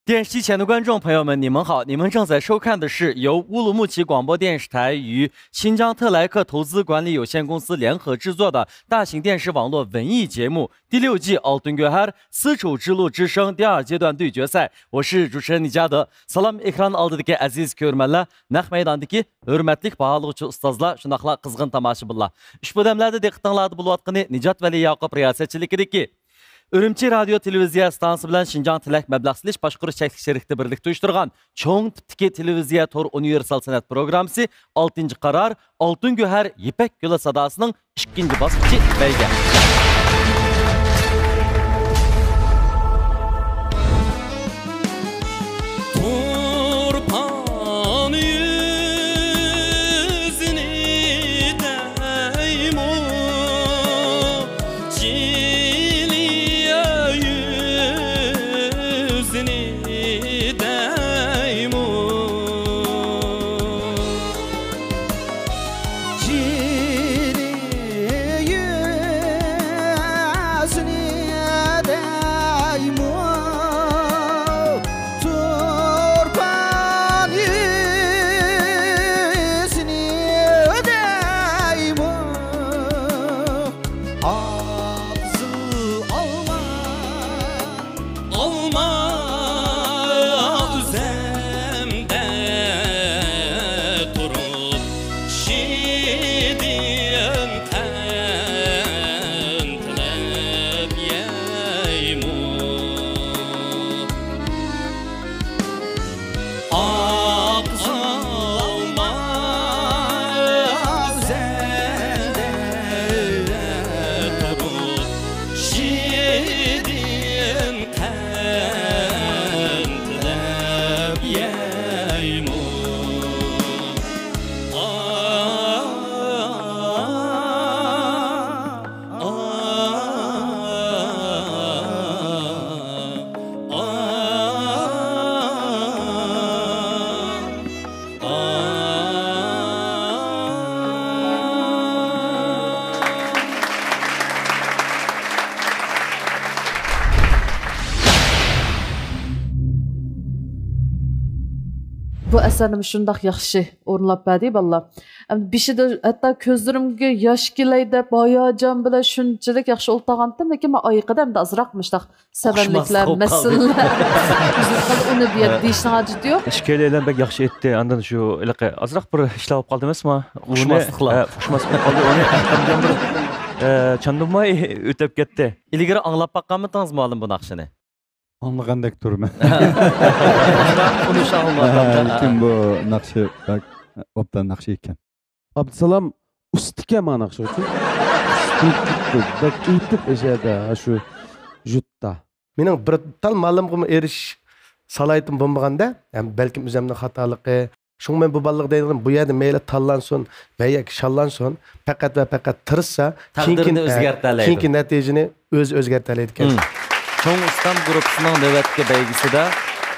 电视机前的观众朋友们，你们好！你们正在收看的是由乌鲁木齐广播电视台与新疆特莱克投资管理有限公司联合制作的大型电视网络文艺节目第6季《Altın Göher丝绸之路之声》第2阶段对决赛。我是主持人李嘉德。Salam ekran aldidagi aziz ko'rmanlar, naq maydondagi hurmatli baholovchi ustozlar, shunaqla qizg'in tomoshabinlar. Ushbu damlarda diqqatinglarda bo'layotgani Nijat Vali Yaqub riyosatchiligidagi Ürümçi Radyo Televiziya stansı bilan Şinjan Tilak mablag' silish boshqarish cheklik sherikda birlikda uyushtirgan cho'ng tipdagi televiziya tor universal san'at programmasi 6-qarar Altın Göher Yipek Yo'li sadosining 2-bosqichi bayga. Bu əsərim şundaq yaxşı o'rinlab berdi ballar. Beshida hatto ko'zlarimga yosh kelaydi, bayajon bilan shunchalik yaxshi o'ltagandim, lekin men oyiqida ham azroq mushtaq sababliklar, masalalar. Uni bu yerda deyishning hojati yo'q. Ishkalalar bek yaxshi etdi. Andan shu ilaqa azroq bir ishlar olib qoldi emasmi? Xushmaslik qoldi. Uni ahkamjon bir chandumay o'tib ketdi. Ilgari anglab baqqanmidingiz ma'lum bu naqshini? Anlagandek turman. Lekin bu naqshi obdan naqshi ekan. Abdusalom ustiga mana naqshi uchun. Bak o'tib eshada shu jutda. Mening bir tal ma'lumga erish salaytim bo'lmaganda, ham balkim o'zimning xatoligi, shunga men bu balliq deydigan bu yerda mayli tanlansin, yoki shallansin, faqat va faqat tirishsa, taqdirini o'zgartiradi. Keyin natijani o'zgartiradi ekan. Çoğun İslam grupsunun növbətki bəygisida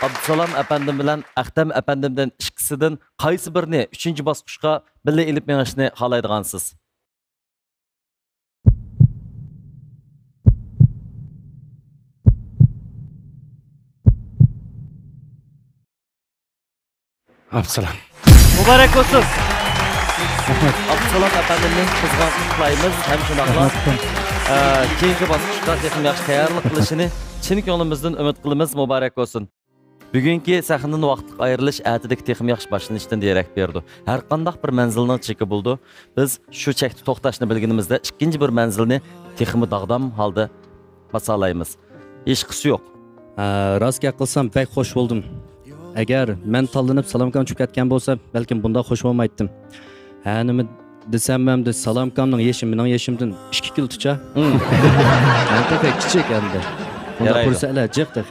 Abdusalam əpəndim bilan Axtam əpəndimdən ikisidən qaysı birini 3-cü basqışqa birlə elib məngişini xalaydıqansız? Abdusalam. Mübarək olsun. Abdusalam əpəndimdən qızğan qutlayımız. Hem şunaqla. Keyingi basqışqa texnik yaxşı tayyorlik qilishini chin ko'nglimizdan umid qilamiz. Muborak bo'lsin. Bugungi sahnadan vaqt ayrilish atidagi texnik yaxshi boshlanishdan derak berdi. Har qanday bir manzilning cheki bo'ldi. Biz shu chekda to'xtashni bilganimizda ikkinchi bir manzilni texnik dag'dam holda basa olamiz. Hech qisi yo'q. Rostga qilsam pek xush bo'ldim. Agar men tanlanib salomkam chiqib ketgan bo'lsa, balkim bunda xush bo'lmaydim. Nima desem ben de Salamkam'ın yeşiminden 2 kilo tutça. Ben de küçük hem de. Onda kursalar cık da.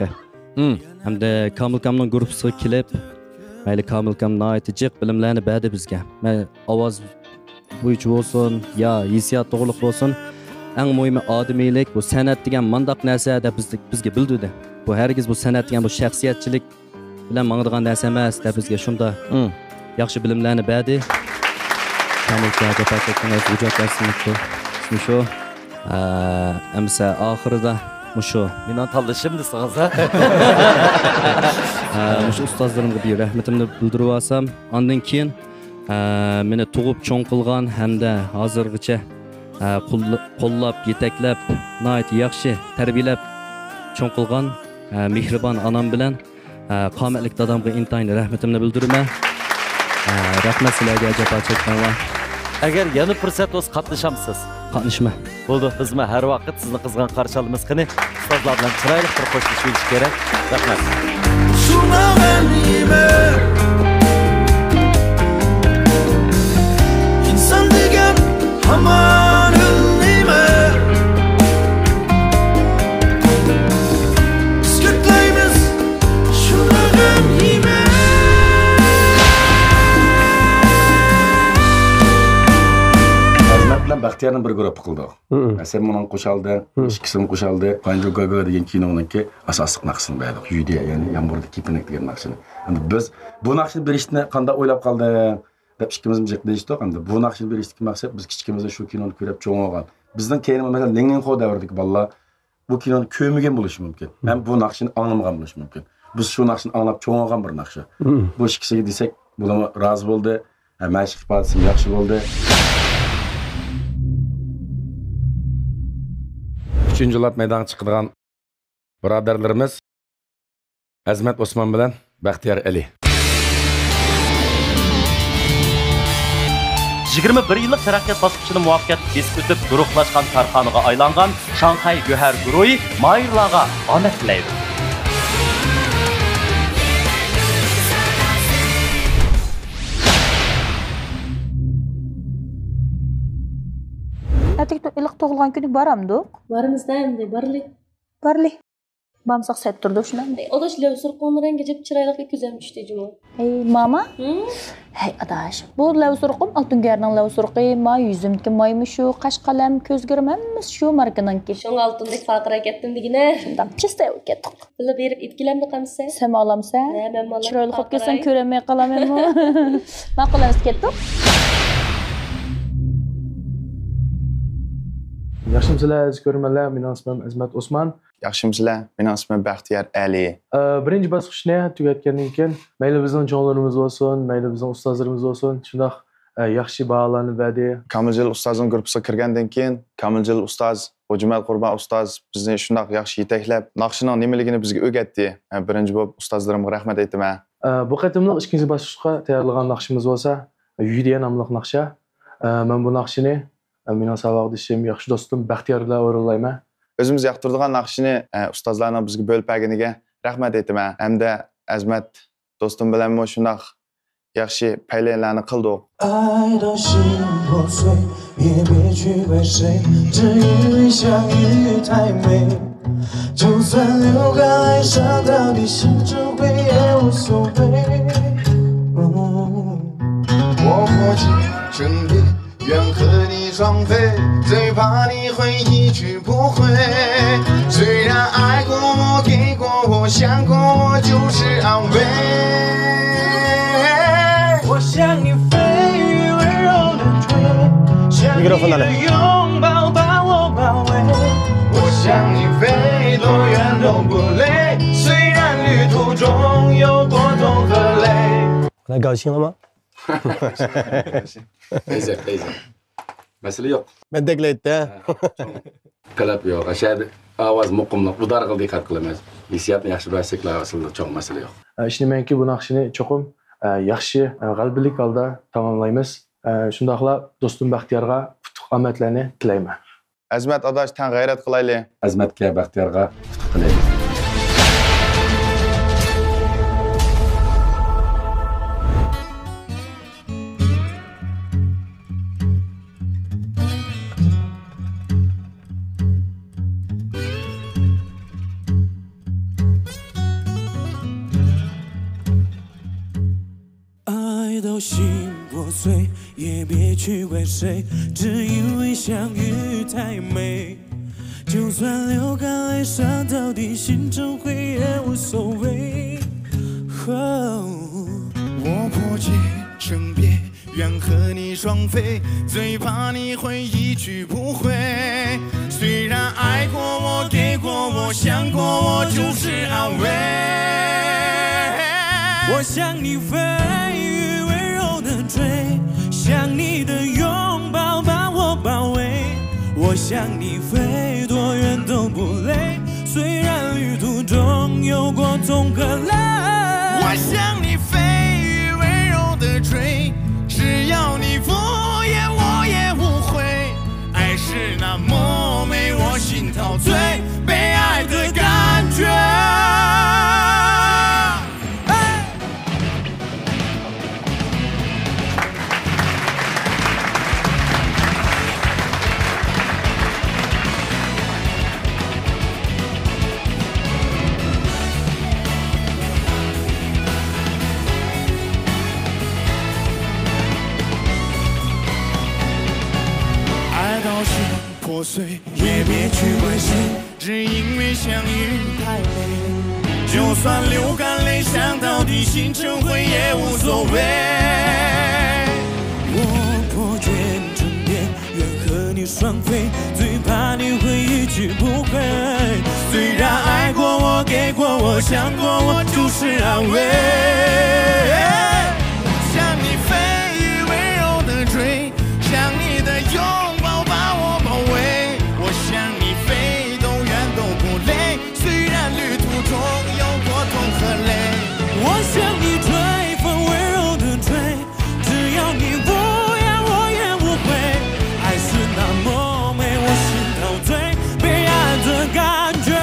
Hem de Kamilkam'ın grupsu kilip. Mayli Kamilkam'ın ait cık bilimlerini bədi bizge. Avaz buyucu olsun, ya hissiyat doğruluk olsun. En mühimi ademilik, bu sanat degen mandaq narsa da bizge bildirdi. Bu herkes bu sanat degen bu şəxsiyyətçilik bilen mağdığan narsa emas da bizge şunda yaxşı bilimlerini bədi. Kamilkam'da paketiniz ucak versinlikdir. Şimdi şu, emse ahırda Mushu Mening tanlashim desiniz ha. mushu ustozlarimga bir rahmetimni bildirib olsam, ondan keyin meni tug'ib cho'ng qilgan hamda hozirgacha qo'llab, yetaklab, nihoyat yaxshi tarbiyalab cho'ng qilgan mehribon onam bilan qomatlik dadamga intayin rahmetimni bildiraman. Rahmat sizlarga ajaba chekkanlar. Agar yana fursat bo'lsa qatnashamsiz. Qatnashma. Bo'ldi, bizma har vaqt sizni qizg'in qarshi olamiz. Qani, ustozlar bilan chiroyli bir qo'shilishimiz kerak. Rahmat. İnsan degan hamon nima? Biz kutlaymiz shuni ham yema. Azmat bilan Baxtiyorning bir guruh qildik. Sen bunun qo'shildi, ikkisini qo'shildi. Panjo Gaga degan kinoniki asosiy naqshini berdik. Yudiya, ya'ni Yomg'irda kepinak degan naqshini. Endi biz bu naqshni berishni qanday o'ylab qoldik deb ikkimiz jiqlashdik. Endi bu naqshni berishdagi maqsad biz kichkimizda shu kinoni ko'rib cho'ng olgan. Bizning keyin masalan Ningning Xo davridagi bolalar bu kinoni ko'rmagan bo'lishi mumkin. Ham bu naqshni anglamagan bo'lishi mumkin. Biz shu naqshni anglab cho'ng olgan bir naqshi. Bu ikkisiga desak, bular rozi bo'ldi. Mashq ifodasi yaxshi bo'ldi. 3-cü lat meydana chiqadigan birodarlarimiz Azmat Osman bilan Baxtiyor Ali. 21 yillik taraqqiyot bosqichini muvaffaqiyatli besib o'tib, guruhlashgan korxonaga aylangan Shanxay Go'har guruhi mayirlarga omad tilaydi. Atik iliq tug'ilgan kuni baramdiq. Barımızda endi, barli. Barli. Bamsaq set turdi shundan. Odash levsur qo'nran gejib chiroyli ko'zamishdi juma. Hey mama. Hey adash. Bu levsurqum altungərning levsurqi, may yüzümdiki maymi şu, qaş qalam, közgürüm hemmiz şu markanınki. Şoň altındaki faqira ketdim digine. Şundan pistay ketdik. Bila berip itkilemdi qamsa. Sen alamsa? Ben malam. Chiroyli qilib kelsan ko'ramay qolamanmi? Ma'qullanib ketdik. Yaxshimsizlar, ko'rmanlar. Mening ismim Azmat Osman. Yaxshimsizlar, mening ismim Baxtiyor Ali. Birinchi bosqichni tugatgandan keyin mayli bizning jonlarimiz bo'lsin, mayli bizning ustozlarimiz bo'lsin, shundoq yaxshi baholarni berdi. Kamiljon ustozning guruhiga kirgandan keyin Kamiljon ustoz, Hojimat Qurban ustoz bizni shundoq yaxshi yetaklab, naqshining nimaligini bizga o'rgatdi. Birinchi bo'lib ustozlarimga rahmat aytaman. Bu qatimliq ikkinchi bosqichga tayyorlagan naqshimiz bo'lsa, Yudiya nomli naqsha. Men bu naqshini mening saboqdishim, yaxshi do'stim Baxtiyor bilan o'rinlayman. O'zimiz yoqtiradigan naqshini ustozlarning bizga bo'lib berganiga rahmat aytaman. Hamda Azmat do'stim bilan mo shundoq yaxshi paylaylarni qildik. 爱的心破碎，也别去怪谁，只因为相遇太美。就算流干哀伤，到底心中会也无所谓。我破镜重圆，愿和你双飞，最怕你会一去不回。虽然爱过我，给过我，想过我，就是安慰。我向你飞，温柔的追，像你的拥抱把我包围。我向你飞，多远都不累，虽然旅途中有过痛和泪。那高兴了吗？ Teyze. Mesele yok. Ben dekletti. Kalap yok. Aşağıda avaz muqimliq, bu darg'il diqqat qilamiz. Hissiyatni yaxshi bilsak, aslında çok mesele yok. Ishonmanki bu naqshini cho'qim yaxshi g'albilik holda tamomlaymiz. Shundaqla do'stim Baxtiyorga futuh omadlarni tilayman. Azmat adash tan g'ayrat qilayli. Azmatga, Baxtiyorga futuh tilaymiz.心破碎，也别去怪谁，只因为相遇太美。就算流干哀伤，到底心中会也无所谓。我破镜重圆，愿和你双飞，最怕你会一去不回。虽然爱过我，给过我，想过我，就是安慰。我向你飞，温柔的追，想你的拥抱把我包围。我向你飞，多远都不累，虽然旅途中有过痛和泪。我向你飞，温柔的追，只要你敷衍我也无悔。爱是那么美，我心陶醉，被爱的感觉。破碎也别去关心，只因为相遇太累。就算流干泪，想到底心成灰也无所谓。我破茧成蝶，愿和你双飞，最怕你会一去不回。虽然爱过我，给过我，想过我，就是安慰。向你飞，温柔的追，像你的拥抱把我包围。我向你飞，都远都不累，虽然旅途中有过痛和泪。我向你追，风温柔的追，只要你不言我也无悔。爱是那么美，我心陶醉，被爱的感觉。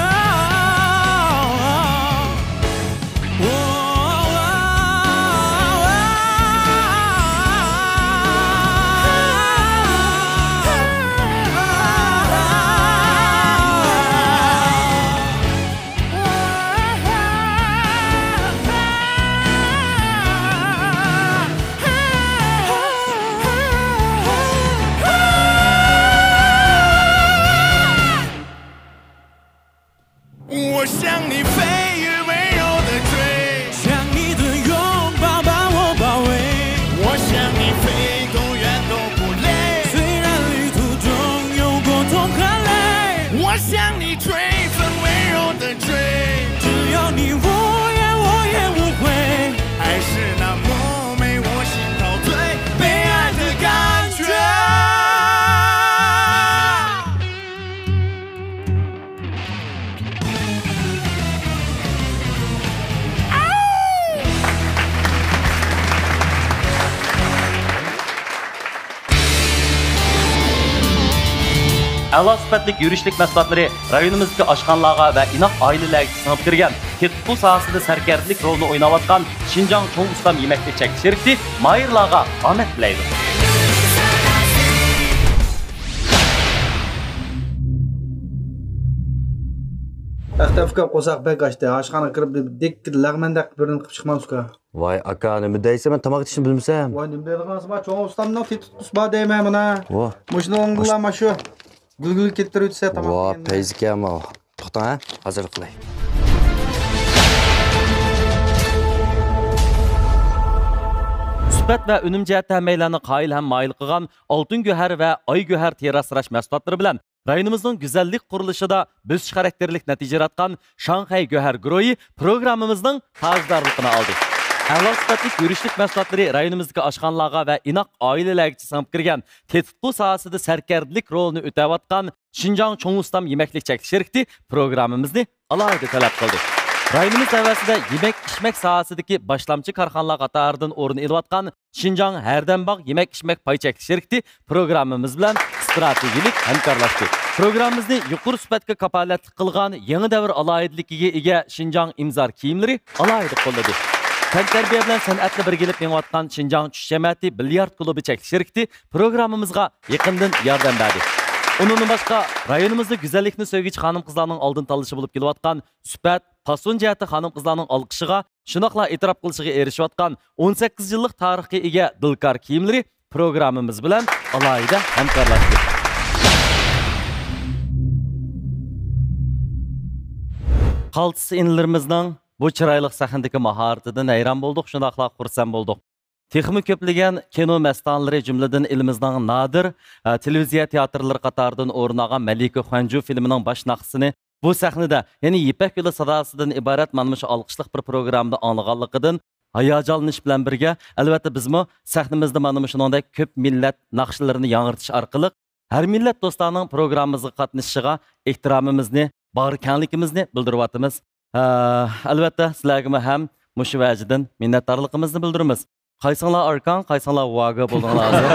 我向你飞，温柔的追，像你的拥抱把我包围。我向你飞，多远都不累，虽然旅途中有过痛和泪。我向你追，很温柔的追，只要你无言我也无悔。爱是那么美，我心陶醉，被爱的感觉。A'lo sifatlik yurishlik mahsulotlari rayonimizdagi oshxonalarga va inoq oilalarga singib kirgan, tetqu sohasida sarkardilik rolini o'ynayotgan Shinjong Cho'ng Ustam yemaklik chekish shirkati Mayırlarga omad tilaydi. Aqtafka qo'saq bek açtı. Aşxana kirib dik lag'mandaq birini qilib chiqmamizku. Voy aka, nima deysan? Men tamoq ichishni bilmasam. Voy nima deydigansiz? Men Cho'ng Ustamning tetqus bor deyman mana. Vo. Mushuninglar mana shu gulgul keltirib o'tsa tamoq. Vo, payzikam o. To'xta, ha? Hozir qilay. Sübət və ünüm cəhətdə həməylərini qail həm mayil qıған altın göhər və ay göhər terasıraş məhsulotları bilan rayonimizin güzellik quruluşida büzüş xarakterlik nəticə yaratqan Şanxay Göhər Groyi programımızın tajdarlığını aldı. A'lo sifatlik yurishlik mahsulotlari rayonimizdagi oshxonalarga va inoq oilalarga singib kirgan, tetqu sohasida sarkardilik rolini o'tayotgan Shinjong Cho'ng Ustam yemaklik chekish shirkati programmamizni alohida talab qildi. Rayonimiz davasida yemek-içmek sohasidagi boshlamchi korxonalar qatoridan o'rin olayotgan Shinjong Hardambog' yemek-içmek pay chekish shirkati programmamiz bilan strategik hamkorlashdi. Programmamizni yuqori sifatga kapolatlik qilgan yangi davr alohidaligiga ega Shinjong imzor kiyimlari alohida qo'lladi. Tantarbiya bilan san'atni birgalab yengayotgan Shinjong tush jamiyati bilyard klubi chekish shirkati programmamizga yaqindan yordam berdi. Onun başqa rayonimizda güzellikni sevgichi xonim-qizlarning oldin tanlashi bo'lib kelayotgan Supat, fason jihati xonim-qizlarning olqishiga, shunaqla e'tirof qilishiga erishayotgan 18 yillik tarixga ega Dilkar kiyimlari programmamiz bilan alohida hamkorlashdi. Qaltis inlarimizning bu chiroyli sahnadagi mahoratidan hayron bo'ldik, shunaqla xursand bo'ldik. Texmi köplegen kino məstanları cümlədən elimizdən nadir televiziya teatrları qatardan o'rnagan Malika Xanju filmining baş naqsini bu sahnada, ya'ni Ipak yo'li sadosidan iborat mana shu olqishliq bir programda anlaganligidan hayajonlanish bilan birga, albatta bizmi sahnamizda mana shunday ko'p millat naqshlarini yangirtish orqali har millat do'stlarning programmamizga qatnashishiga ehtiromimizni, bag'rikenligimizni bildiryapmiz. Albatta sizlarga ham mushu vajidan minnatdorligimizni bildiramiz. Qaysinglar arkan, qaysinglar vaga bo'ldinglar hozir.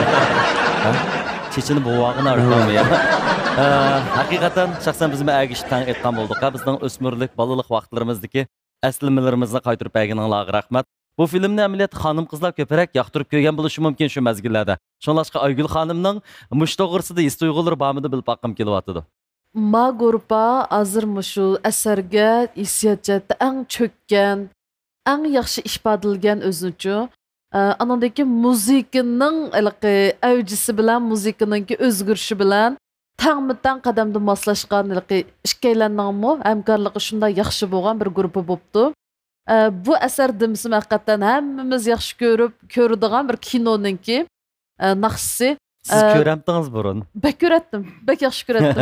Chechini bu vag'ini arkanmi ya? Haqiqatan shaxsan bizmi agish tang etgan bo'ldik. Bizning o'smirlik, balalik vaqtlarimizdagi aslimalarimizni qaytarib berganinglarga rahmat. Bu filmni amaliyat xonim qizlar ko'proq yoqtirib ko'rgan bo'lishi mumkin shu mazgillarda. Shunlashqa Aygul xonimning mush to'g'risida his tuyg'ular bormidi bilib boqqim kelyapti. Ma grupa hozir mushu asarga hissiyotda eng cho'kkan, eng yaxshi ifodalgan o'zicha anandaki muzikaning avjisi bilan muzikaning o'zgarishi bilan tangmitan qadamda moslashgan ikkalaningmi hamkorligi shunday yaxshi bo'lgan bir guruhi bo'pti. Bu asar dimsim haqiqatan hammamiz yaxshi ko'radigan bir kinoninki naqsi. Siz ko'ramdingiz burun? Bak ko'ratdim, bak yaxshi ko'ratdim.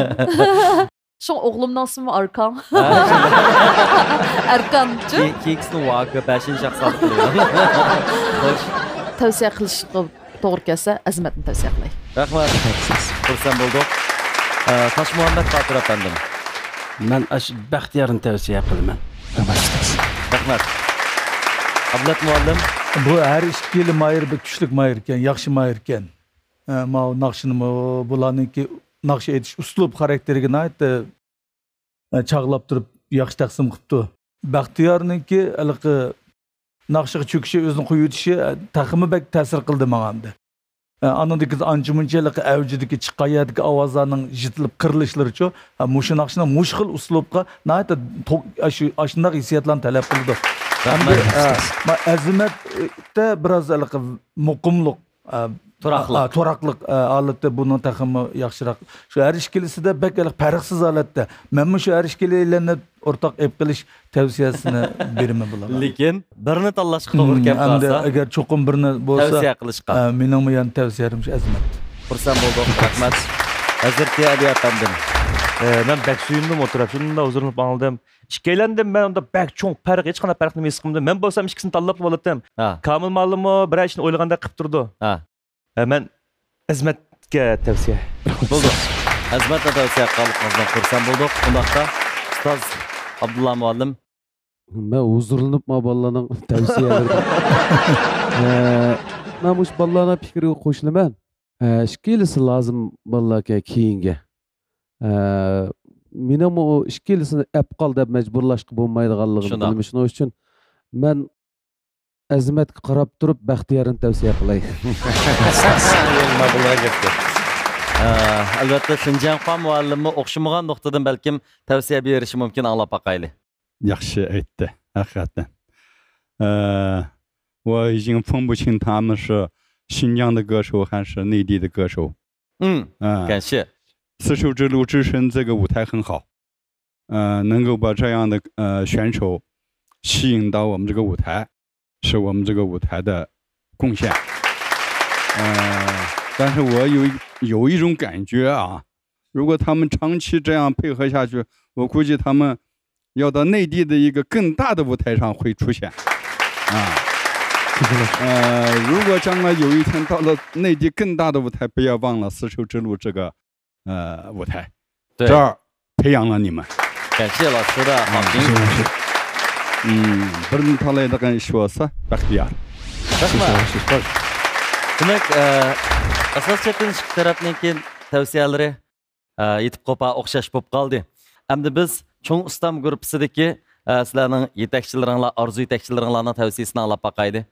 Şu oğlumdan ismi Arkan. Arkançı. Keksini vaga 5-ci şahsat qılıyor. Xoş. Tavsiye qilishga to'g'ri kelsa, Azmatni tavsiye qilay. Rahmat. Xursand bo'ldik. Tosh Muhammad Qodir afandim. Men Baxtiyorni tavsiye qilaman. Rahmat. Ablat muallim. Bu her ikki mayır bir kuchlik mayır ekan, yaxshi mayır ekan. Ma naqshini bularniki naqsh etish uslub xarakteriga aytdi. Chaqlab turib yaxshi taqsim qilibdi. Baxtiyorniki aliqi naqshiga cho'kishi o'zini qo'yitishi taqimi bak ta'sir qildi menga. Anandaki anjumunchalik avjidagi chiqqanyadagi ovozlarning jitilib qirilishlaricha mushu naqshni mushxil uslubga nayta ashunday hissiyotlarni talab qildi. Azmatda biroz muqimlik to'raqliq holatda buni taqimi yaxshiroq. Shu har ikkilisida bakalik farqsiz holatda. Men shu har ikkilarni o'rtaq ep qilish tavsiyasini beraman bularga. Lekin birni tanlashga to'g'ri kelib qolsa, agar cho'qim birni bo'lsa, tavsiya qilishga. Mening ham tavsiyam shu Azmat. Xursand bo'ldim, rahmat. Hazrati Ali afandim. Men bak suyundim o'tirib, shunda o'zirimni banaldim. İşkeylendim ben onda bak çok fark hiç kadar farklı mı sıkımdı. Ben bolsam ikisini tanlap oladım. Kamil malımı bir işini oylaganda qilib turdi. Men Azmatga tavsiya. Bo'ldi. Azmatga tavsiya qilganimizdan xursand bo'ldik. Undaqda ustoz Abdulla muallim. Men huzurlanib bolalarning tavsiyalari. Men bu bolalarning fikriga qo'shilaman. Ikkalisi lozim bolalarga keyinga. Mening o ikkilisini apqal deb majburlashga bo'lmaydiganligini bilmish. Shuning uchun men Azmatga qarab turib Baxtiyorni tavsiya qilay. Albatta Şinjanxon muallimi o'xshamagan nuqtadan balkim tavsiya berishi mumkin, anglab boqayli. Yaxshi aytdi, haqiqatan. 我已经分不清他们是新疆的歌手还是内地的歌手。感谢。丝绸之路之声这个舞台很好，能够把这样的选手吸引到我们这个舞台，是我们这个舞台的贡献。但是我有一种感觉啊，如果他们长期这样配合下去，我估计他们要到内地的一个更大的舞台上会出现。如果将来有一天到了内地更大的舞台，不要忘了丝绸之路这个舞台，这儿培养了你们。感谢老师的好评。birini tanlaydigan ish bo'lsa Baxtiyor. Rahmat. Demak, asos chekinish tarafning tavsiyalari yetib qopa o'xshash bo'lib qoldi. Endi biz cho'ng ustam guruhisidagi sizlarning yetakchilaringlar, arzu yetakchilaringlarning tavsiyasini anglab boqaydi.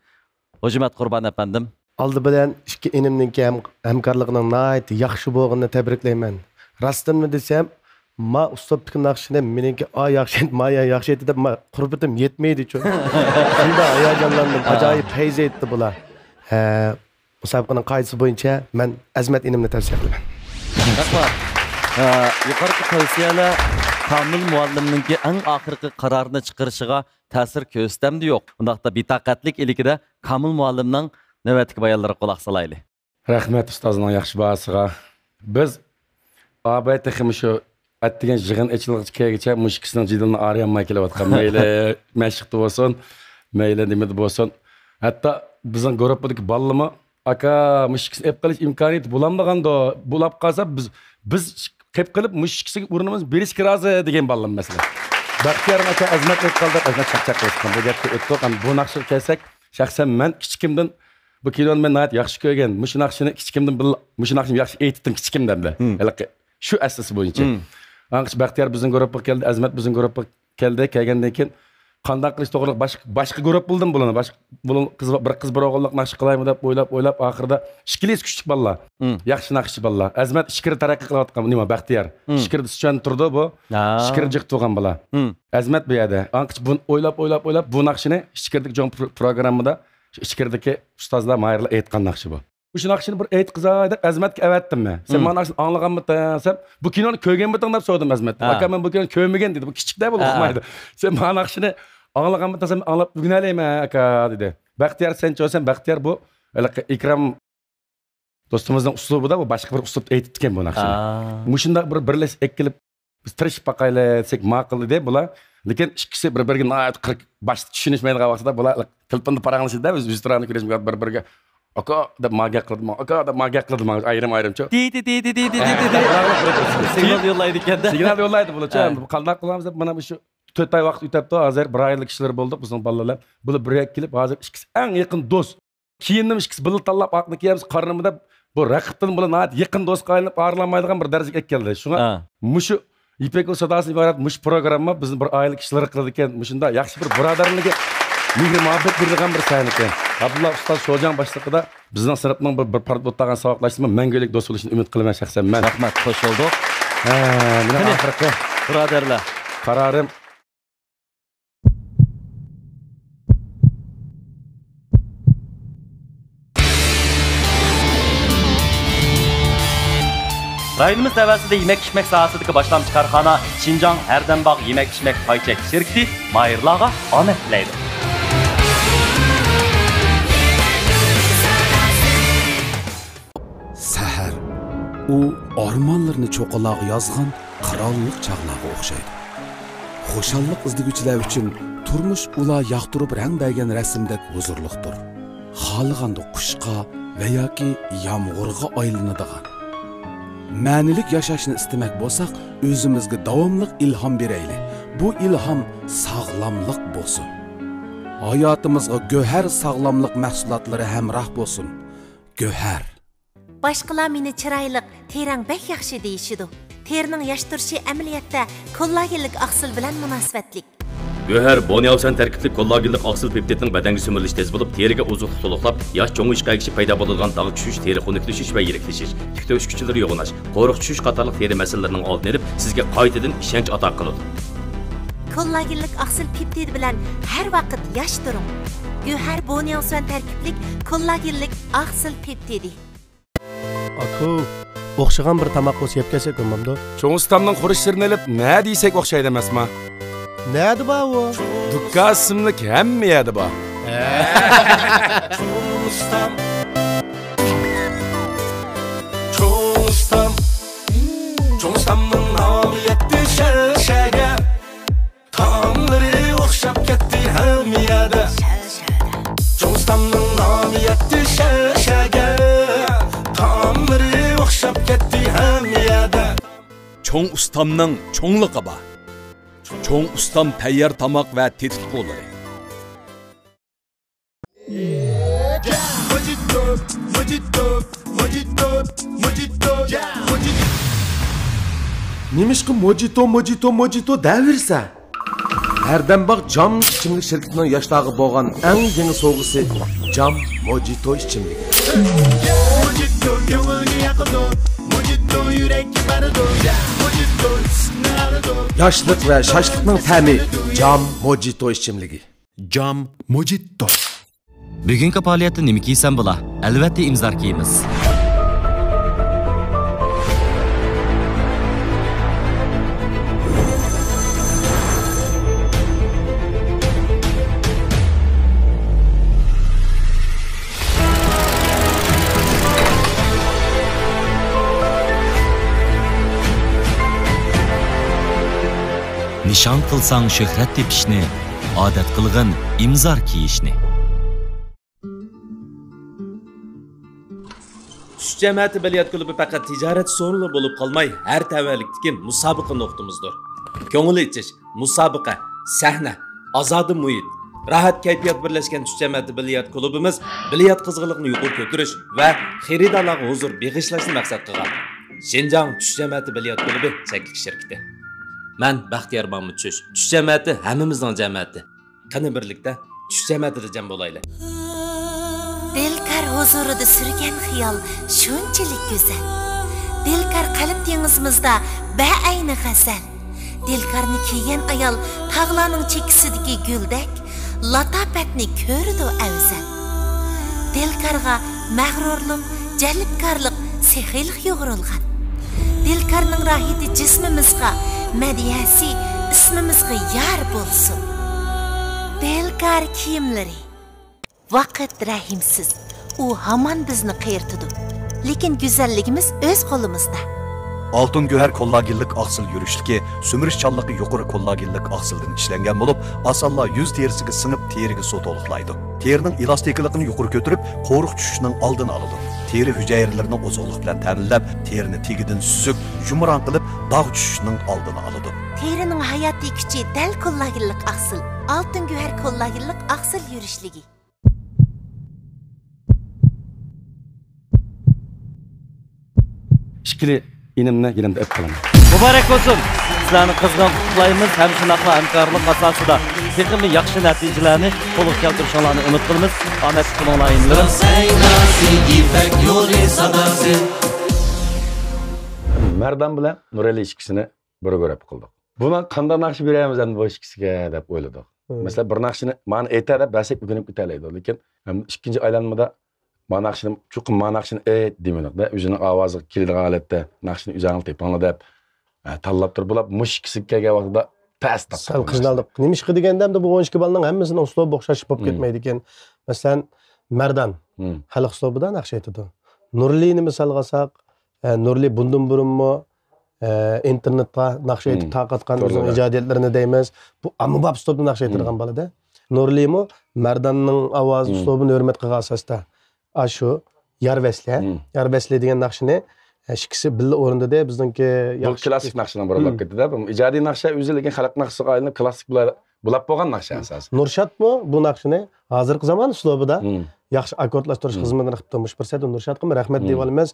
Hojimat Qurban afandim. Aldı bilan ikki inimninki hamkorligining nihoyat yaxshi bo'lganini tabriklayman. Rostdanmi desam, ma ustobdagi naqshini meniki yaxshi, ma yaxshi edi deb qurbatim yetmaydi chun. Shunda hayajonlandim, ajoyib fayz etdi bular. Musobaqaning qoidasi bo'yicha men Azmat inimni tavsiya qilaman. Rahmat. Yuqorqi tavsiyalar Kamil muallimninki eng oxirgi qarorini chiqarishiga ta'sir ko'rsatdi yo'q. Undaqda bitaqatlik iligida Kamil muallimning Növbətki bayanlara qulaq salaylı. Rəhmət ustazının yaxşı bahasıға. Biz ABT teximi şu atdigan yig'in ichilg'ichgacha mush ikisining jidilini arayanmay kelayotgan. Mayli mashqda bo'lsin, mayli nimada bo'lsin. Hatto bizning guruhdagi ballarmi aka mush ikisini ep qilish imkoniyati bo'lamaganda, bo'lib qolsa biz qilib qilib mush ikisiga o'rnimiz berishga rozi degan ballam masalan. Baxtiyor aka azmat qildi, azmat chaqchaq qilgan. Bu gapga o'tib, bu naqshga kelsak, shaxsan men kichikimdan bu kinoni men nayat yaxshi ko'rgan. Mush naqshini kichikimdan mush naqshni yaxshi aytdim kichikimdan da. Shu asasi bo'yicha. Anqish Baxtiyor bizning guruhga keldi, Azmat bizning guruhga keldi. Kelgandan keyin qanday qilish to'g'riliq boshqa guruh bildim bularni. Bir qiz bir o'g'illik naqsh qilaymi deb o'ylab oxirida ishkilis kuchlik balla. Yaxshi naqshchi balla. Azmat ishkir taraqqiy qilayotgan nima Baxtiyor. Ishkirda suchan turdi bu. Ishkir jiq turgan balla. Azmat bu yerda. Anqish buni o'ylab bu naqshini ishkirdik jon programmada ishkirdagi ustozlar mayirlar aytgan naqshi bu. Şu naqshini bir aytqizay deb Azmatga avatdim men. Sen mana naqshni anglaganmisan? Bu kinoni ko'rganmisan deb so'radim Azmatdan. Aka men bu kinoni ko'rmagan dedi. Bu kichikda bo'lib o'qimaydi. Sen mana naqshini anglaganmisan? Anglab o'rganalayman aka dedi. Baxtiyor sen cho'san Baxtiyor bu Ikram do'stimizning uslubida bu boshqa bir uslubda aytibdi bu naqshini. Mushunda bir birlashib ekilib biz tirishib baqaylik desek ma'qul deb bular. Lekin ikkisi bir-biriga nayat 40 boshqa tushunishmaydigan vaqtda bular tilpinni paranglashida o'z turani ko'rishib bir-biriga aka deb magiya qildim. Aka deb magiya qildim. Ayrim-ayrimcha. Signal yollaydı ekan-da. Signal yollaydi bular-cha. Qanday qilamiz deb mana shu 4 oy vaqt o'tibdi. Hozir 1 oylik ishlar bo'ldi bizning bolalar. Bular birga kelib hozir ikkisi eng yaqin do'st. Keyindim ikkisi bil tanlab aqni kiyamiz qarnimda bu raqibdan bular nayat yaqin do'stga aylanib ayrılmaydigan bir darajaga keldi. Shunga mushu İpek Sadası'nın ibaret muş programma bizim bir aylık işleri kılırken muşunda yaxşı bir buradarlığı mihri muhabbet birliğen bir sayın eken. Abdullah Ustaz Şojan başlıkta bizden sınıfının bir parti ottağın savaklaştırma mengölik dost oluşunu ümit kılmaya şahsen ben. Rahmet, hoş olduk. Mine ahirette. Buradarlar. Kararım. Rayonimiz təvəssüdə yemək-içmək sahəsindəki başlamış karxana Şinjan Hərdənbağ yemək-içmək payçək şirkəti mayırlarga omad tilaydi. Səhər u ormanlarını çoqalağa yazğan qirollik çağlarga o'xshaydi. Xo'shallik izlaguvchilar uchun turmush ular yoqtirib rang bergan rasmdek huzurliqdir. Xohlaganda qushqa va yoki yomg'irga aylanadigan ma'nilik yashashni istamak bo'lsak, o'zimizga davomli ilhom beraylik. Bu ilhom sog'lomlik bo'lsin. Hayotimizga go'har sog'lomlik mahsulotlari hamroh bo'lsin. Go'har. Başqalar meni chiroyli, terang bek yaxshi deyishidi. Terning yosh turishi amaliyotda kollagenlik oqsil bilan munosabatlik. Göher Bonyavsan tarkibli kollagenlik oqsil peptidning badanga so'milishi tez bo'lib, teriga ozuqlik to'liqlab, yosh cho'ngish qaygishi paydo bo'ladigan dog' tushish, teri xunuklashish va yiraklashish, tikta o'sish kuchlari yo'g'inash, qo'riq tushish qatorliq teri masalalarining oldini olib, sizga qaytadan ishonch ato qiladi. Kollagenlik oqsil peptid bilan har vaqt yosh turing. Göher Bonyavsan tarkibli kollagenlik oqsil peptidi. Aku o'xshagan bir tamoq bo'lsa yeb kelsak bo'lmamdi. Cho'ng ustamning xurishlarini olib, nima deysak o'xshaydi emasmi? Neydi bu? Dukka isimlik hamma yerda bu. Çoğustamın namı yetti şerşege. Tamları okşap gitti hamma yerda. Çoğustamın namı yetti şerşege. Tamları okşap gitti hamma yerda. Çoğ ustamның çoğluğu var. Çoğ ustam tayyor tamoq va tetitqo'lari. Nimishqi mojito davirsa? Hərdənbağ Cam ichimlik şirketining yoshlarga bo'lgan eng yangi sovg'isi Cam Mojito ichimligi. Mojito ko'ngilga yaqindir. Mojito yurakka baradur. Mojito sinardir. Yoshlik va shoshlikning ta'mi Cam Mojito ichimligi. Cam Mojito. Bugungi faoliyatda nima kiysam bo'la? Albatta imzor kiyamiz. nishon qilsang shuhrat tepishni, odat qilg'in imzor kiyishni. Tush jamiyati biliyat klubi faqat tijorat so'rinli bo'lib qolmay, har tavallikdagi musobaqa nuqtamizdir. Ko'ngil ichish, musobaqa, sahna, ozoda muhit, rahat kayfiyat birlashgan Tush jamiyati biliyat klubimiz biliyat qizg'inligini yuqori ko'tarish va xaridorlarga huzur bag'ishlashni maqsad qilgan. Şinjan Tush jamiyati biliyat klubi cheklik shirkati. Men Baxtiyor Mahmud Tush. Tush jamiyati hammamizning jamiyati. Qani birlikda Tush jamiyatida jam bo'laylik. Dilkar huzurida sürgen xiyol şunchalik go'zal. Dilkar qalb dengizimizda ba'ayni g'azal. Dilkarni kiygan ayol tog'larning chekisidagi guldek latofatni ko'rdi afzal. Dilkarga mag'rurlik, jalbkorlik, sehiylik yo'g'rilgan. Dilkarning rahiti jismimizga, madiyasi ismimizga yar bo'lsin. Dilkar kiyimlari vaqt rahimsiz, u hamon bizni qiyirtidi. Lekin go'zalligimiz o'z qo'limizda. Altın Güher kollagenlik aksıl yürüşlüki, sömürüşçanlığı yukarı kollagenlik aksıldan işlengen bulup, asalla yüz terisiga sınıp terigi su toluklaydı. Terinin elastikliğini yukarı götürüp, qo'ruq tushishning oldini aldı. Teri hücrelerini ozoqlik bilan ta'minlab, terini tegidin süzüp, yumran qilib, dağ tushishning oldini aldı. Terining hayotiy kuchi dal kollagenlik aksıl. Altın Güher kollagenlik aksıl yürüşlügi. İşkili inimni yelimda öp qilaman. Muborak bo'lsin. Sizlarni qizg'in qutlaymiz. Ham shunaqa hamkorlik asosida texnik yaxshi natijalarni qo'lga keltirishinglarni umid qilamiz. Omad qilinglar. Merdan bilan Nurali ishkisini bir ko'rib qildik. Buni qanday naqsh beramiz endi bu ishkisiga deb o'yladik. Masalan, bir naqshini meni aytadi, basib o'rganib ketalaydi. Lekin ikkinchi aylanmada mana naqshini chuqur mana naqshini demaydi. O'zining ovozi keladigan holatda naqshini o'zingni tepanglar deb tanlab turib bo'lib, mushkisi kelgan vaqtida past taqib. Sal qiynaldik. Nima ish qilganda bu 12 balning hammasining uslubi o'xshash bo'lib ketmaydi ekan. Masalan, Mardan xalq uslubida naqsh aytadi. Nurlini misol olsak, Nurli bundan burunmi internetda naqsh aytib taqatgan o'zining ijodiyatlarini deymiz. Bu amubab uslubda naqsh aytilgan bo'ladi. Nurlimi Mardanning ovoz uslubini hurmat qilgan asosda Aşu yar vesle degan naqshini ikkisi birga o'rindada bizningki yaxshi klassik naqshdan birlab ketdi-da. Bu ijodiy naqsha o'zi lekin xalq naqshiga aylanib klassik bo'lib bo'lgan naqsha asosan. Nurshadmi bu naqshini hozirgi zamon uslubida yaxshi akkordlashtirish xizmatini qilib turmush fursati Nurshadga rahmat deb olamiz.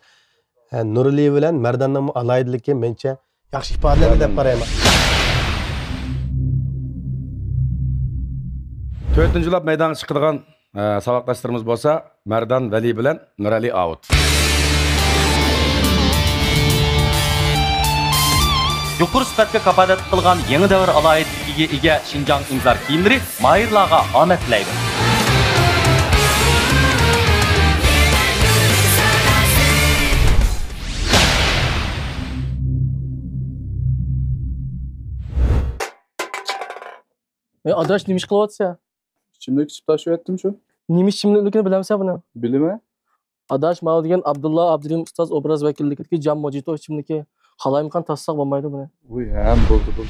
Nurli bilan Mardanning alayidligi mencha yaxshi ifodalanadi deb qarayman. 4-lab maydonga chiqadigan saboqdoshlarimiz bo'lsa, Mardan Vali bilan Nurali out. Yuqori sifatga kafolat qilgan yangi davr alohidligiga ega Şinjan imzor kiyimlari mayirlarga omad tilaydi. Adaş nima ish qilyapsiz? İçimdeki içip taşıyattım şu. Nima ishimlikni bilamsan buni? Bilimi? Adaş mana degan Abdulla Abdurim ustoz obraz vakilligidagi Jam Mojito ishimniki xaloyimqan tasdiq bo'lmaydi buni. Uy, ham bo'ldi.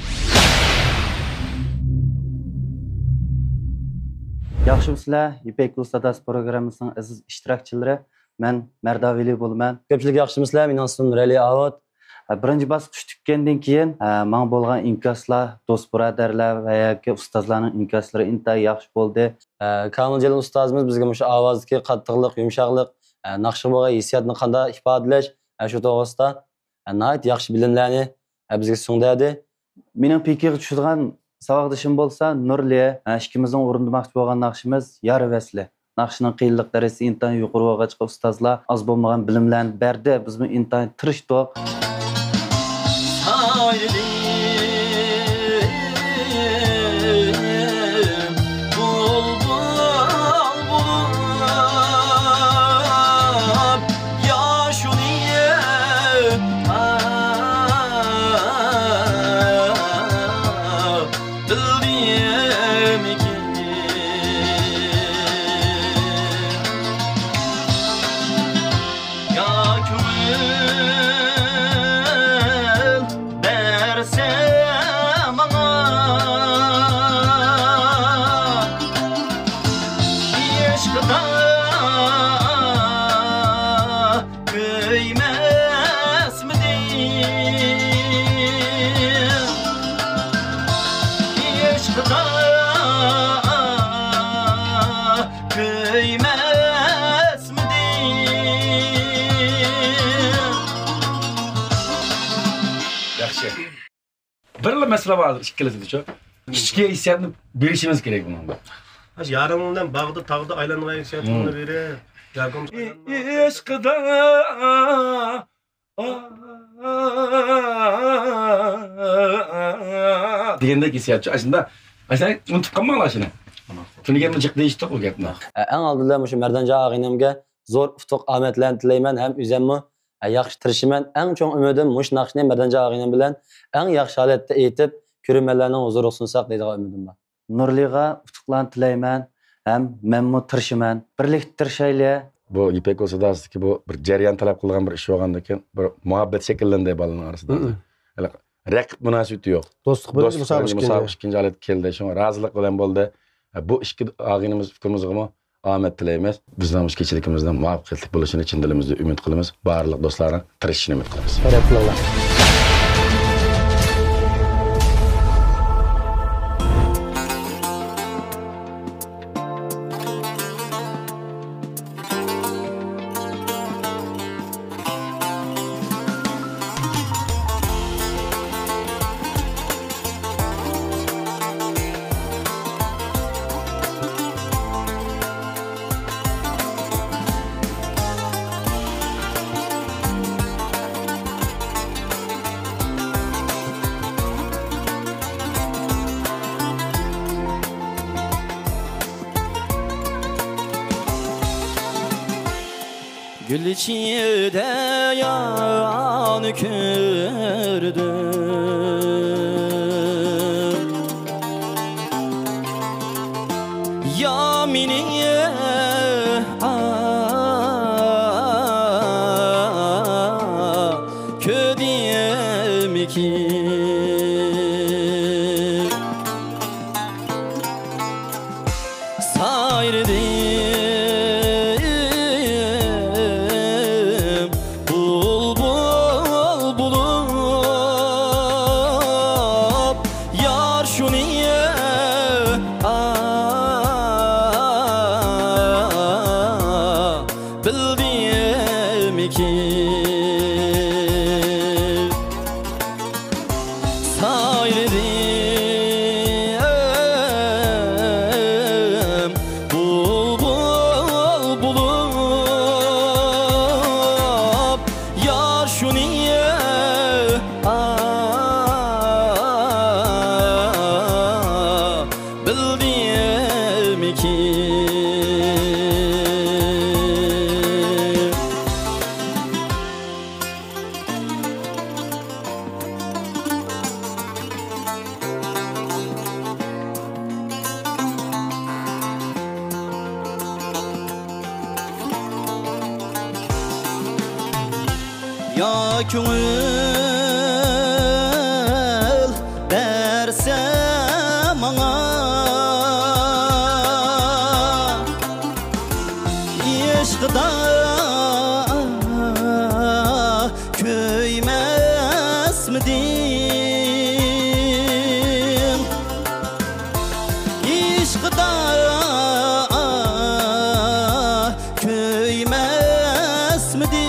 Yaxshimsizlar, İpek Ustadas programmasining aziz ishtirokchilari. Men Mardavili bo'laman. Ko'pchilik yaxshimsizlar, men ismim Nurali Avod. Birinchi bosqich tutgandan keyin men bo'lgan inkaslar, do'st birodarlar va yoki ustozlarning inkaslari intayin yaxshi bo'ldi. Kamiljon ustozimiz bizga shu ovozdagi qattiqlik, yumshoqlik, naqshga bo'lgan hissiyotni qanday ifodalash, shu to'g'risida nihoyat yaxshi bilimlarni bizga sungdi. Mening fikrimga tushadigan saboqdoshim bo'lsa, Nurli, ikkimizning o'rindamoqchi bo'lgan naqshimiz Yar Vasli. Naqshning qiyinlik darajasi intayin yuqori bo'lg'achqa ustozlar az bo'lmagan bilimlarni berdi. Biz bu intayin tirishdik. sıralab alır ikkilisi şu. İçkiye hissiyatını berişimiz gerek bunun da. Yarımından bağda tağda aylangan hissiyatını beri. Aşkıda degende hissiyatçı aslında unutup kalmalar şunu. Şunu gelme çık değişti o gapni. En aldılar şu Merdanca ağinimge zor utuq ametlerini tileymen hem üzemmi yaxşı tirişimen en çoğun ümidim muş naqshni Merdanca ağinim bilen en yaxşı halatda etip körümelerinin huzur olsunsak deydiği ümidim var. Nurliga utuqlarni tileymen hem memmu tirişimen birlik tirişayli. Bu İpek olsa da ki bu bir jarayan talep kılgan bir iş olgandaken bir muhabbet şekillendi balının arasında. Hele rakip münasebeti yok. Dostluk böyle musabık ikinci alet keldi. Şuna razılık bilen boldu. Bu işki ağinimiz fikrimiz gıma Ahmet tileymiz. Bizden bu keçilikimizden muvaffaqiyetli buluşun için dilimizde ümit qilamiz. Barliq dostlarına tirishishini ümit qilamiz. Rahmatullah. Gül içinde yan kürdüm Yaminiye ködiyem ki sayredi Ya köngül berse bana Eşkıda köymez midim Eşkıda köymez midim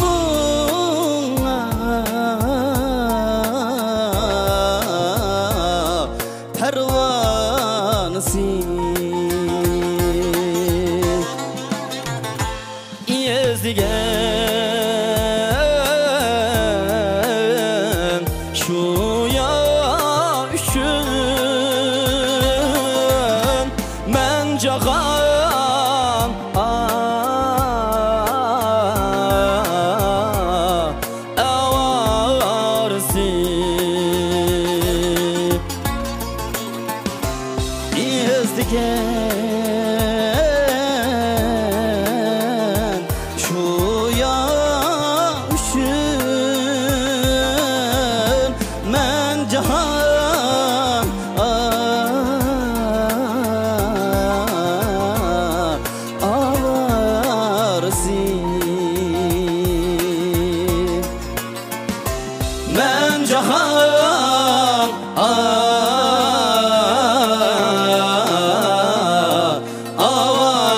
ko'nglingga parvonasiz izdigan shu yosh uchun men jahon avorisi izdigan shu yosh uchun men jahon avorisi men jahon avorisi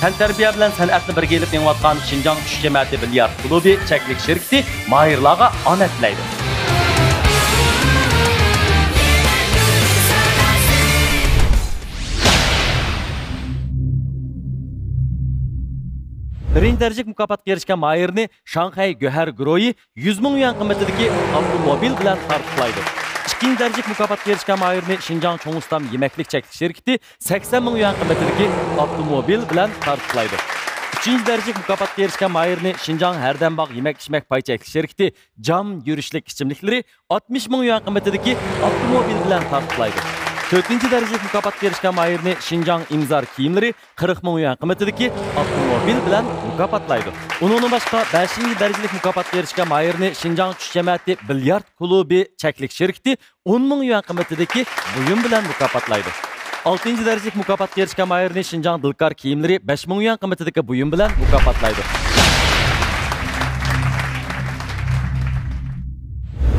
Tantarbiya bilan san'atni birga elib yengayotgan Şinjan tush jamiyati bilyard klubi cheklik shirkati mahirlarga ona tilaydi. Birinchi darajalik mukofotga erishgan mahirni Shanghai Go'har Groyi 100 ming yuan qimmatidagi avtomobil bilan taqdirlaydi. İkinci darajalik mukofotga erishgan mahirni Şinjan Cho'ngustam yemaklik cheklik shirkati 80 ming yuan qimmatidagi avtomobil bilan taqdirlaydi. Üçüncü darajalik mukofotga erishgan mahirni Şinjan Herdembag yemek-içmek pay cheklik shirkati jam yurishlik ichimliklari 60 ming yuan qimmatidagi avtomobil bilan taqdirlaydi. Dördüncü darajalik mukofotga erishgan mahirni Şinjan imzar kiyimlari 40 ming yuan qimmatidagi avtomobil bilan mukofotlaydi. Undan boshqa 5-ci darajalik mukofotga erishgan mahirni Şinjan tush jamiyati bilyard klubi cheklik shirkati 10 ming yuan qimmatidagi buyum bilan mukofotlaydi. 6-ci darajalik mukofotga erishgan mahirni Şinjan dilkar kiyimlari 5 ming yuan qimmatidagi buyum bilan mukofotlaydi.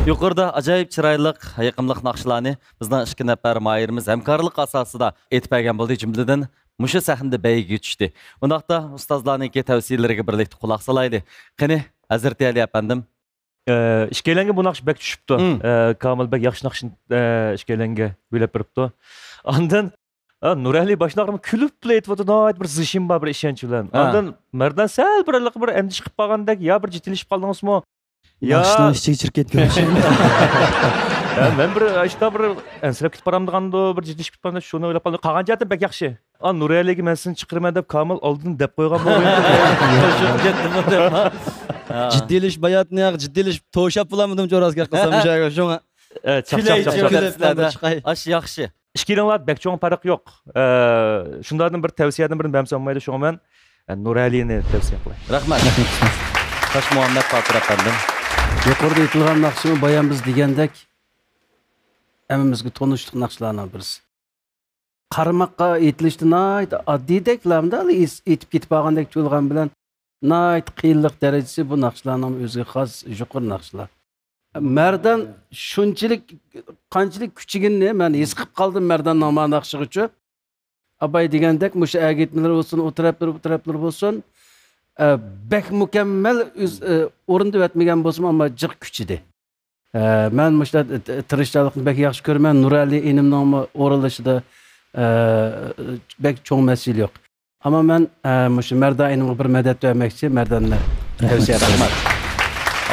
Yuqorida ajoyib chiroyli yoqimli naqshlarni bizning 2 nafar mahirimiz hamkorlik asosida aytib bergan bo'ldi, jumladan mushu sahnada bayga tushdi. Undaqda ustozlarning tavsiyalariga birlikda quloq solaylik. Qani, Hazrat Ali apandim. İşkeylenge bu naqsh bek tushibdi. Kamil bek yaxshi naqshni işkeylenge o'ylab beribdi. Ondan Nurali başnaqrim kulib aytibdi, noyat bir zishim bor bir ishonch bilan. Ondan mardan sal bir emdish qilib qolgandek, yo bir jitilishib qoldingizmi? Yaxshini ishchiga chirib ketgan. Men bir ishda bir ansirab ketib boramdiganda, bir jitilishib ketganda shuni o'ylab qoldim. Qolgan jihatim bek yaxshi. Nuraliga men seni chiqirman deb Kamil oldin deb qo'ygan bo'lgan. Jiddiylish bayatni yo'q, jiddiylish to'shab bulamdim jo'razga qilsam shunga. Shunga. Aş yaxshi. İşkiringlar bek cho'ng farq yo'q. Shunlardan bir tavsiyadan birini bamsanmaydi, shunga men Nuralini tavsiya qilay. Rahmat. Tosh Muhammad Fatir apandim. Yuqorida aytilgan naqshimi bayan biz degandek hammamizga tanishlik naqshlardan birisi. Qarmoqqa aytilishdi nayt oddiydeklamda aytib ketib qolgandek cho'lgan bilan nayt qiyinlik darajasi bu naqshlarning o'ziga xos yuqori naqshlar. Merdan shunchalik qanchalik kuchligini men his qilib qoldim Merdan noma'ni naqshi uchun. Abay degandek mushu agitmalar bo'lsin, o'tiraplar bo'lsin. Bek mükemmel o'rinda o'tmagan bo'lsam, ammo jiq kuchidi. Men mushu tirishchilikni bek yaxshi ko'raman. Nurali inimning o'rinlashida bek cho'ng mas'ul yo'q. Ammo men mushu Merdan inimga bir madad bermoqchi, Merdanni tavsiya qilaman.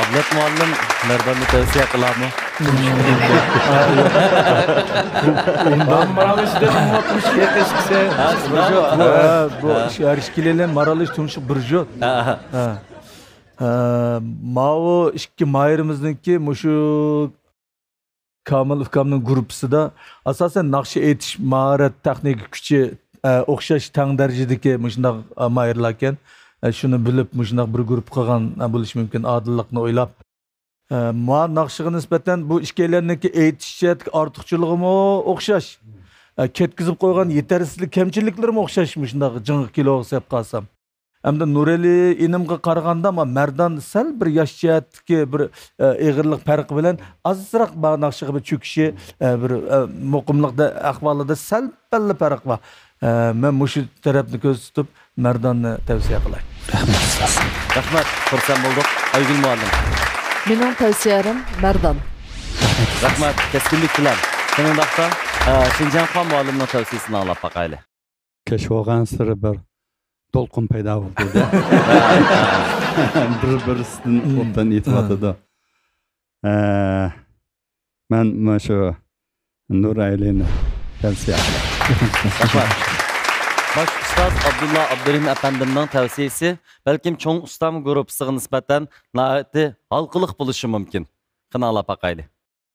Ablet muallim Merdan'ı tavsiye kılar mı? Ondan maralı işte unutmuş yetişkisi. Bu erişkilerin maralı işte tunuşuk burcu. Mao iki mayırımızdaki muşu Kamil Ufkam'ın grupsu da asasen nakşı etiş maharet teknik gücü okşaş tang derecedeki muşundak mayırlarken şunu bilip muşundak bir grup kılgan buluş mümkün adillikni oylap. Ma naqşıga nisbeten bu işkeylerindeki eğitişçilik artıqçılığı mı okşaş. Ketkizip koygan yetersizlik, kemçilikleri mi okşaşmış? Cıngık kilo oksayıp kalsam. Hamda Nurali inimga qaraganda ama Merdan sal bir yaş jihatdagi bir ig'irlik farqi bilan azizroq bu naqshiga bir cho'kishi bir muqimlikda ahvolida sal palla farq bor. Men mushu tarafni ko'z tutib Merdonni tavsiya qilay. Rahmat, xursand bo'ldik. Aygul muallim. Mening tavsiyalarim Merdan. Rahmat, keskinlik bilan. Shuningdekdan Shinjanxon muallimning tavsiyasini anglab boqayli. Keşvoğan sırı bir dolqun payda bo'ldi. Bir-birisidan o'tdan etyapti. Men mana shu Nuraylini tavsiya qilaman. Baş Ustaz Abdullah Abdurrahim Efendim'nin tavsiyesi belki çoğun ustam grupsiga nisbatan naati halqılıq bo'lishi mumkin. Qanala baqayli.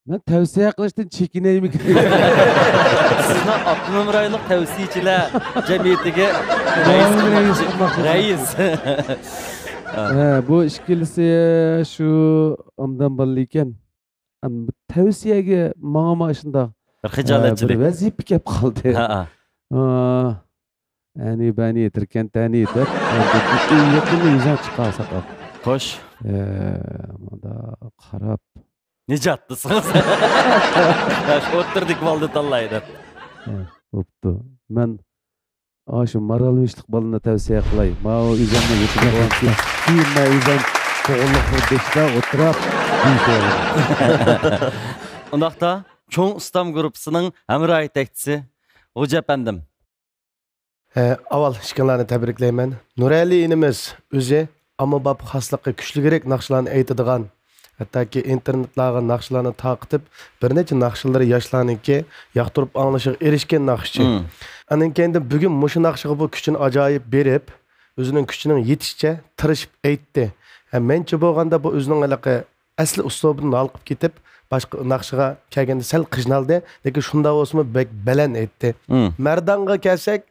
Ben tavsiye qilishdan chekinaymi? Sizning Abdunum rayonlik tavsiyachilar jamiyatiga rais. Bu ishkilisi şu ondan bal ekan. Tavsiyaga menga shunda xijolatchilik. Bir vazifa kelib qoldi. Yani beni yetirken tani yeter. Yakında yüzden çıkarsak. Hoş. Da qarab. Nicatlısınız. O'ttirdik valdı tallaydı. Bo'pti. Men şu maralmışlık balına tavsiye qilay. Ma o üzerine yetirgan keyin men üzerine to'g'rilik qilishda o'tirib Ondaqda Çoğun Ustam grupsining hamroh yetakchisi Hoca Efendim. Aval işkanlarını təbrikləyəm. Nurali inimiz özü amma bab xaslıqı güclügerek naqşlarını aytadigan, hatto ki internetlarga naqşlarını taqitib bir necha naqşları yoshlarniki yoqtirib anglashga erishgan naqshchi. Anan keyin bugun mushu naqshiga bu kuchini ajoyib berib, o'zining kuchining yetishicha tirishib aytdi. Mencha bo'lganda bu o'zining alaqa asli uslubini olib ketib başqa naqshiga kelganda sal qiynaldi, lekin shunda bo'lsa bek baland aytdi. Merdanga kelsak,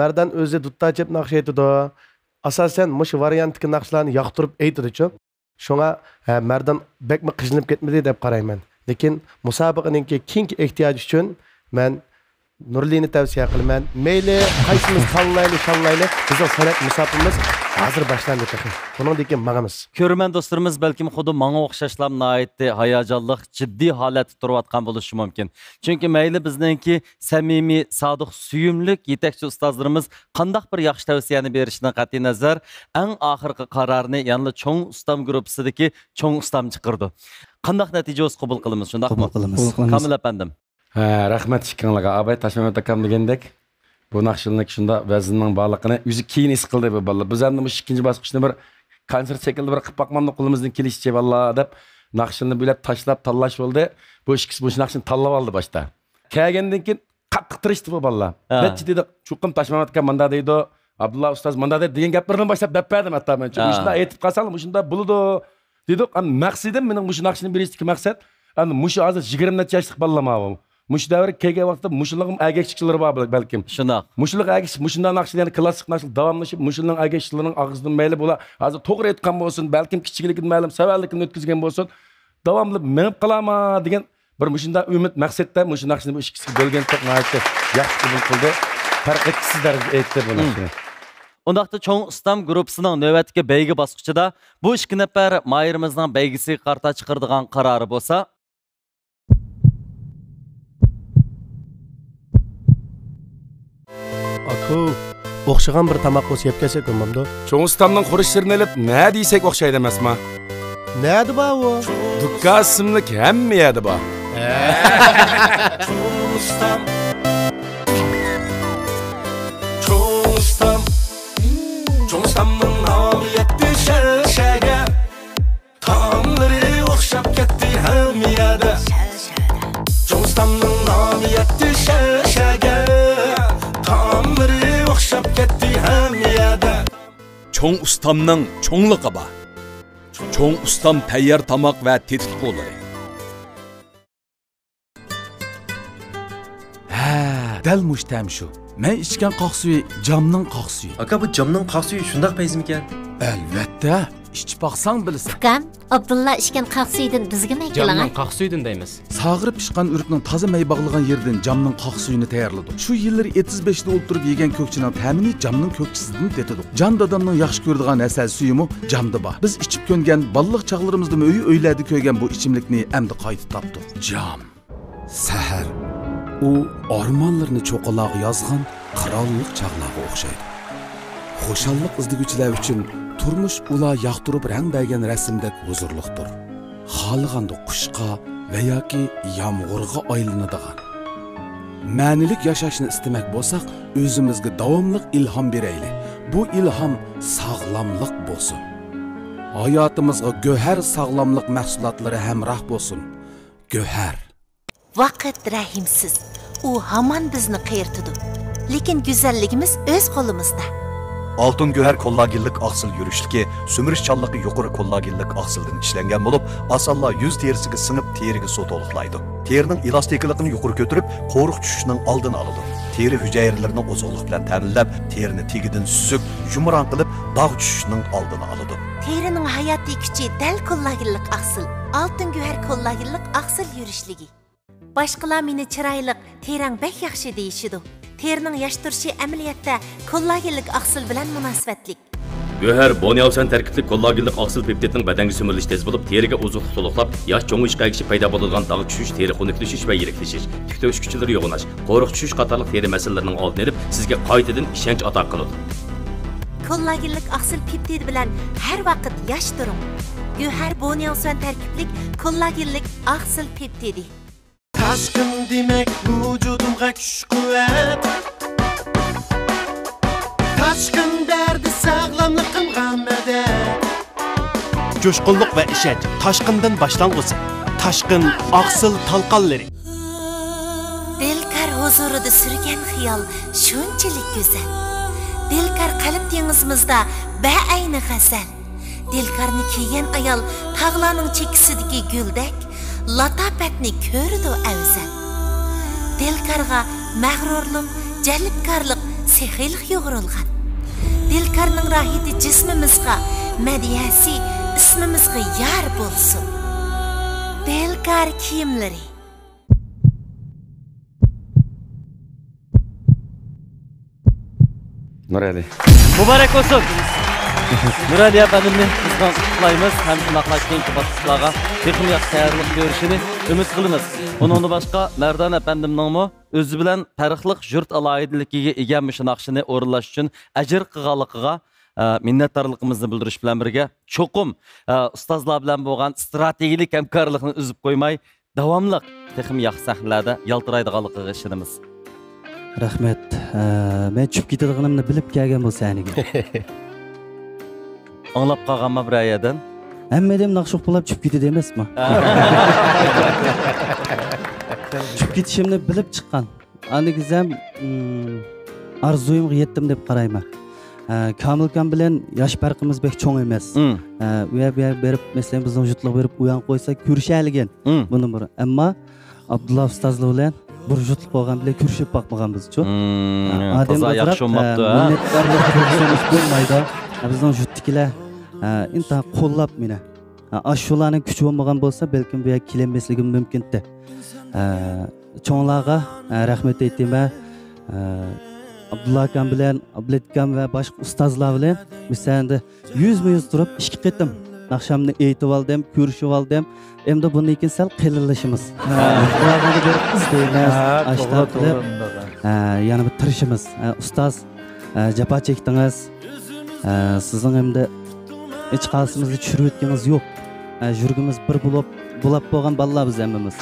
Merdan o'zi duttachib naqsh aytdi. Asosan mush variantdagi naqshlarni yoqtirib aytdi-chu. Shunga Merdan bekmi qiynalib ketmadi deb qarayman. Lekin musobaqaning keyingi ehtiyoji uchun men Nurlini tavsiya qilaman. Mayli qaysimiz tanlayli, bizning san'at musobaqamiz hozir boshlandi. Buningdagi mağamiz. Ko'rman do'stlarimiz balkim xuddi menga o'xshashlarni aytdi, hayajonli, jiddiy holatda turayotgan bo'lishi mumkin. Chunki mayli bizningki samimiy, sodiq, suyumlik yetakchi ustozlarimiz qandaq bir yaxshi tavsiyani berishdan qat'iy nazar, eng oxirgi qarorni ya'ni cho'ng ustam gruppisidagi cho'ng ustam chiqirdi. Qandaq natija o'z qabul qilamiz, shundaqmi? Qabul qilamiz. Kamil efendim. Rahmat shikanglarga abay Tashmamat akam degandek bu naqshilnik shunda vaznning borligini o'zi keyin his qildi bu bolalar. Biz endi bu ikkinchi bosqichni bir konsert shekilli bir qilib boqmanni qo'limizdan kelishicha vallahi deb naqshilni bo'lib tashlab tanlash bo'ldi. Bu ikkisi bu naqshni tanlab oldi boshda. Kelgandan keyin qattiq tirishdi bu bolalar. Nechi dedi, chuqim Tashmamat akam manda deydi, Abdullah ustoz manda deydi degan gaplarni boshlab berdim hatto men. Shunda aytib qolsam, shunda bo'ladi dedik. Maqsadim mening bu naqshni berishdagi maqsad, mushu hozir 20 necha yoshlik bolalar bu. Mush davr kelgan vaqtda mushulligim agakchiklari bor balkim. Shundoq. Mushullik agakchi, mushunday naqshlar, klassik naqshlar davomlashib, mushulning agakchilarining og'zidan mayli bo'la, hozir to'g'ri aytgan bo'lsin, balkim kichikligini ma'lum savallikni o'tkazgan bo'lsin, davomli minib qolama degan bir mushunday umid maqsadda mushu naqshni bu ikkisiga bo'lgan çok nihoyatda yaxshi qabul qildi. Farq etkisiz darajada aytdi bu naqshni. Ondaqda cho'ng ustam gruppisining navbatdagi baygi bosqichida bu ikki nafar mayirimizning baygisiga qarta chiqardigan qarori bo'lsa, o'xshagan bir tamoq bo'lsa yeb kelsak bo'lmamdi. Cho'ng ustamning xurishlarini olib, nima deysak o'xshaydi emasmi? Nima bu? Dukka ismlik hamma yerda bor. Cho'ng ustam. Cho'ng ustam. Cho'ng ustamning nomi yetdi shalshaga. Taomlari o'xshab ketdi hamma yerda. Cho'ng ustamning nomi yetdi shalshaga. O'xshab ketdi hamma yerda. Cho'ng ustamning cho'ngligi bor. Cho'ng ustam tayyor tomoq va tetikqo'lari. Dal mushtam shu. Men ichgan qoq suvi jamning qoq suvi. Aka bu jamning qoq suvi shundoq payzmi ekan? Albatta, içib baqsang bilasan. Ukam, Abdulla ishgan qaq suydan bizga maykilan. Jamning qaq suydan deymiz. Sağırıp pişqan ürükning toza may bog'lagan yerdan jamning qoq suyini tayyorladik. Shu yillar 75 da o'ltirib yegan ko'kchining ta'mini jamning ko'kchisidan tetidik. Jan dadamning yaxshi ko'radigan asal suyimi jamda bor. Biz ichib ko'ngan balliq chaqlarimizda uylarda ko'ygan bu ichimlikni endi qayta topdik. Jam. Sahar. U ormonlarni cho'qaloq yozgan qirollik chaqlog'iga o'xshaydi. Xo'shallik izdiguvchilar uchun turmush ular yoqtirib rang bergan rasmdek huzurliqdir. Xohlaganda qushqa va yoki yomg'irga aylanadigan. Ma'nilik yashashni istamak bo'lsak, o'zimizga davomli ilhom beraylik. Bu ilhom sog'lomlik bo'lsin. Hayotimizga go'har sog'lomlik mahsulotlari hamroh bo'lsin. Go'har. Vaqt rahimsiz. U hamon bizni qayirtidi. Lekin go'zalligimiz o'z qo'limizda. Altın göher kollagenlik aksıl yürüşlüki, sömürüşçallığı yukarı kollagenlik aksıldan işlengen bulup, asalla yüz terisiga sınıp terigi su toluklaydı. Terinin elastikliğini yukarı götürüp, qoruq düşüşünün aldını alıdı. Teri hücayerlerini ozoluk bilen təminlep, terini tegidin süzük, yumuran qılıp, dağ düşüşünün aldını alıdı. Terinin hayati küçü del kollagenlik aksıl, altın göher kollagenlik aksıl yürüşlügi. Başqalar meni chirayliq, terang bek yaxshi deyishidi. Terning yosh turishi amaliyotda kollagenlik oqsil bilan munosabatlik. Göher Bonyavsan tarkibli kollagenlik oqsil peptidning badanga so'mirilishi tez bo'lib, teriga ozuqlik to'liqlab, yosh cho'ng'ishqa kishi paydo bo'ladigan dog' tushish, teri xunuklashish va yiriklashish, tik to'kish kuchlari yo'g'onash, qo'riq tushish qatorliq teri masalalarining oldini olib, sizga qaytadan ishonch ato qiladi. Kollagenlik oqsil peptid bilan har vaqt yosh turing. Göher Bonyavsan tarkibli kollagenlik oqsil peptidi. Taşkın demek vücudumga kuch quvvat. Taşkın derdi sağlamlıqımga madad. Coşqunluq va ishonch Toshqindan boshlang'usi. Toshqin oqsil talqonlari. Dilkar huzurida surgan xiyol shunchalik go'zal. Dilkar qalb dengizimizda ba'ayni g'azal. Dilkarni kiygan ayol tog'larning chekisidagi guldek latafetni ko'rdi afzal. Dilkarga mag'rurlik, jalbkorlik, sehiylik yo'g'rilgan. Dilkarning rohati jismimizga, madiyasi ismimizga yar bo'lsin. Dilkar kiyimlari. Nurali. Muborak olsun. Nurali efendimni bizden kutlayımız. Hem şunaqlaşken kibatçılarga tekim yaxşı tayyorlik görüşünü ümit qilamiz. Onu başqa Merdan efendimning o'zi bilan tarixiy yurt aloyidligiga ega shunaqshini o'rinlash uchun ajr qilganligiga minnatdorligimizni bildirish bilan birga cho'qim ustozlar bilan bo'lgan strategik hamkorlikni uzib qo'ymay davomli texim yaxshi sahnalarda yaltiraydiganligiga ishonamiz. Rahmat. Men tushib ketadiganimni bilib kelgan bo'lsaniga. Anlab qolganma bir ayadan. Hammadam naqshuq bo'lib tushib ketadi emasmi? Tushib ketishimni bilib chiqqan. Andigizam arzuyimga yetdim deb qarayman. Kamilkan bilan yosh farqimiz bek cho'ng emas. U yer berib, masalan, bizning jutliq berib uyan qo'ysa ko'rishaligan. Buni bir. Ammo Abdullah ustozlar bilan bir jutliq bo'lgan bilan ko'rishib boqmaganmiz-ku. Toza yaxshi olmabdi. Minnatdorlik bo'lmaydi. Bizning jutdikilar inta qo'llab meni. Ashularning kuchi bo'lmagan bo'lsa, balkim bu yerga kelinmasligim mumkin-da. Cho'nglarga rahmat aytayman. Abdullah akam bilan, Ablet akam va boshqa ustozlar bilan misalda 100 turib ishga ketdim. Naqshamni aytib oldim, ko'rishib oldim. Endi bundan keyin sal qilinlashimiz. Ularga bir istaymiz, ashtab qilib, yana bir tirishimiz. Ustoz, jafo chekdingiz. Sizning endi hech qaysimizni tushirib o'tganingiz yo'q. Yurgimiz bir bo'lib bo'lgan bolalar biz hammamiz.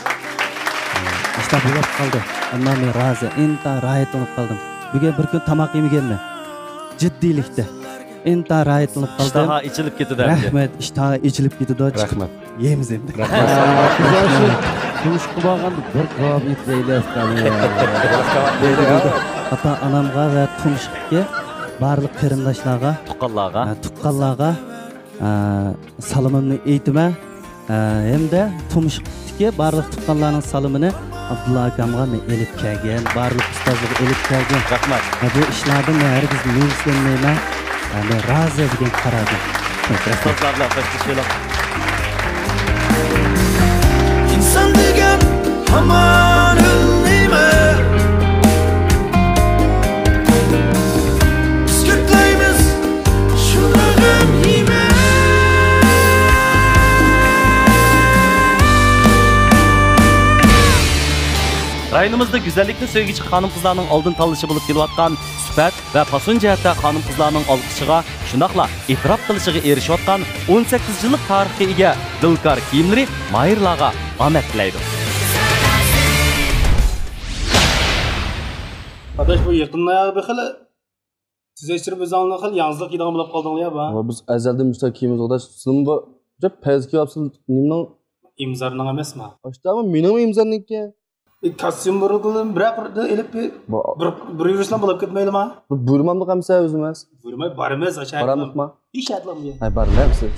İşte bo'lib qoldi. Ammo men rozi, inta rohatlanib qoldim. Bugun bir kun tomoq yemaganman. Jiddiylikda. Inta rohatlanib qoldim. İştaha ichilib ketdi. Rahmat, ishtaha ichilib ketdi. Rahmat. Yeymiz endi. Tush qilganda bir qavob yetlaylasdan. Ata onamga va tumshiqqa barliq qarindoshlarga, tuqqanlarga salomimni aytaman. Hamda tumshiqdagi barliq tuqqanlarning salomini Abdullah akamga men elib kelgan, barliq ustozlarga elib kelgan. Rahmat. Bu ishlarni men hargiz mensimayman. Men rozi degan qaradim. Ustozlarla başlayalım. İnsan degen hamar ünleme Püskürtlaymiz şunlarım yeme Rayonumuzda güzellikni söygücü hanım kızlarının aldın tanlışı bulup kelayotgan süpat ve pasun jihatda hanım kızlarının alqışıga, şundaqla itiraf qilishiga erishayotgan 18 yillik tarixga ega dilkar kiyimlari mayirlarga omad tilaydi. Kardeş bu yakınlaya bir xili size içirip özanlığı xil yalnızlık gidiğini bulup kaldın ya ba. Biz ezelden müstakimiz kardeş. Sizin bu cep pezki yapsın nimden imzarının emes mi? İşte ama benim imzarın ki. Kostyum burukluğun bırak elip bir yürüyüşden bulup gitmeydi mi? Buyurmamlık hamsa özümez. Buyurmay barımız aşağı. Baramlık mı? Hiç atlamıyor. Hayır barımlar mısın?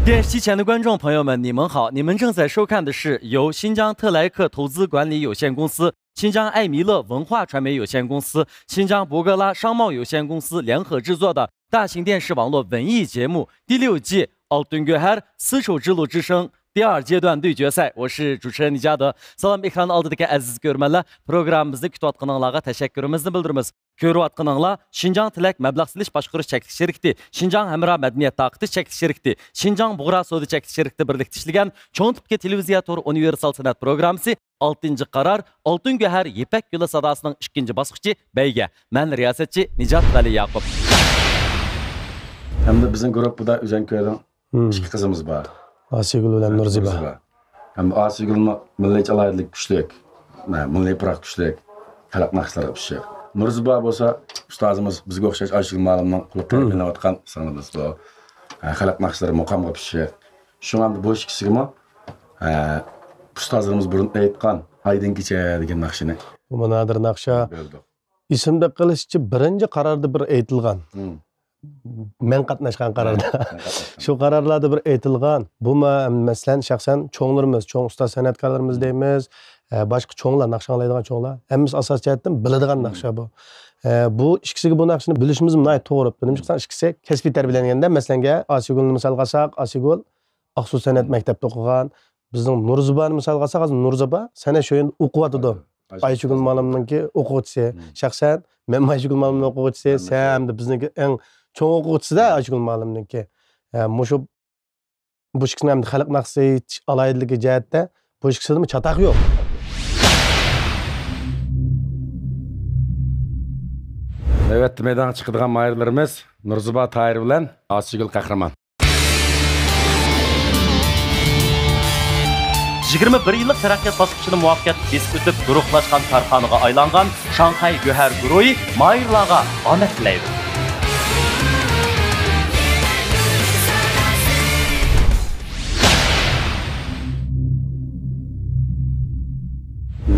电视机前的观众朋友们，你们好！你们正在收看的是由新疆特莱克投资管理有限公司、新疆艾弥勒文化传媒有限公司、新疆博格拉商贸有限公司联合制作的大型电视网络文艺节目第6季《Altın Göher丝绸之路之声》第2阶段对决赛。我是主持人Nijadı. Salam ekran aldidagi aziz ko'rmanlar, programmamizni kutayotganinglarga tashakkurimizni bildiramiz. Ko'rayotganinglar Şinjan Tilak mablag' silish boshqarish cheklik sherikti, Şinjan Hamra madaniyat taqiti cheklik sherikti, Şinjan Bug'ra savdo cheklik sherikti birlikda ishlagan cho'ng tipga televiziya tor universal san'at programmasi 6. qarar Altın Göher Yipak yo'li sadosining 2. bosqichi bayga. Men riyosatchi Nijat Vali Yaqub. Hem de bizim grupta Üzenköy'den 2 kızımız var. Asigül bilen Nurziba. Hem Asigül'ün milli alaylık güçlük, milli pırak güçlük, halk naqshlarga pişik. Nurziba bolsa ustozimiz bizga o'xshash Asigül ma'lumdan quluplar bilinayotgan sanamiz bu. Halk naqshlari muqamga pişik. Şuna bu ikisini ustozlarimiz burun aytgan Aydın kecha degan naqshini. Bu nadir naqsha isimda qilishchi birinchi qarorda bir aytilgan. Men qatnashgan qarorda. Shu qarorlarda bir aytilgan. Bu masalan shaxsan cho'nglarimiz, cho'ng ustoz san'atkorlarimiz deymiz, boshqa cho'nglar, naqsh anglaydigan cho'nglar. Hammamiz asos jihatdan biladigan naqsha bu. Bu ikkisiga bu naqshni bilishimiz nihoyat to'g'ri. Birinchi ikkisi kasbiy tarbiyalanganda, masalan, Asigulni misol qilsak, Asigul Aqsu san'at maktabida o'qigan. Bizning Nurzibani misol qilsak, Nurziba san'at shu yerda o'qiyotdi. Ayşegül Malam'nınki o'quvchisi. Shaxsan men Ayşegül Malam'ning o'quvchisi, sen de bizniki eng cho'ng o'quvchisi da Ayşegül Malam'niki. Mushu bu ikkisini ham xalq naqsi alaydiligi jihatda bu ikkisida chataq yo'q. Evet, meydana çıkıdığan mayırlarımız Nurziba Tahir bilen Asigül Kahraman. 21 yillik taraqqiyot bosqichini muvaffaqiyatli besib o'tib guruhlashgan korxonaga aylangan Shanxay Göher guruhi mayirlarga omad tilaydi.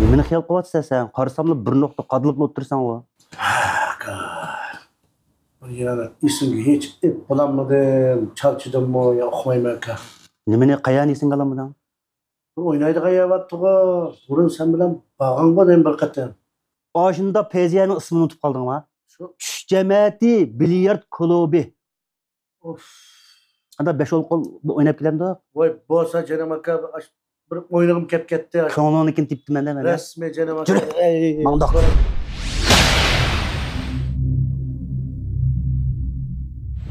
Nimani xiyol qilyapsan sen? Qarasamla bir nuqta qadilib o'tirsan o. Yani isimga hech bo'lmadim, charchadimmi yo uxlayman ka. Nimani qayan esingga olmading? Oynaydigan yavattığı, burun sen bilen bağın var en bir qatam. Oşunda Peziye'nin ismini unutup kaldın mı? Çüş cemiyeti bilyard klubu. Of. Anda 5 ol oynayıp gidelim de. Vay bolsa canım aka bir oynagım kep ketdi. Kanalonikin tipti mende men. Resmi canım aka. Mandak.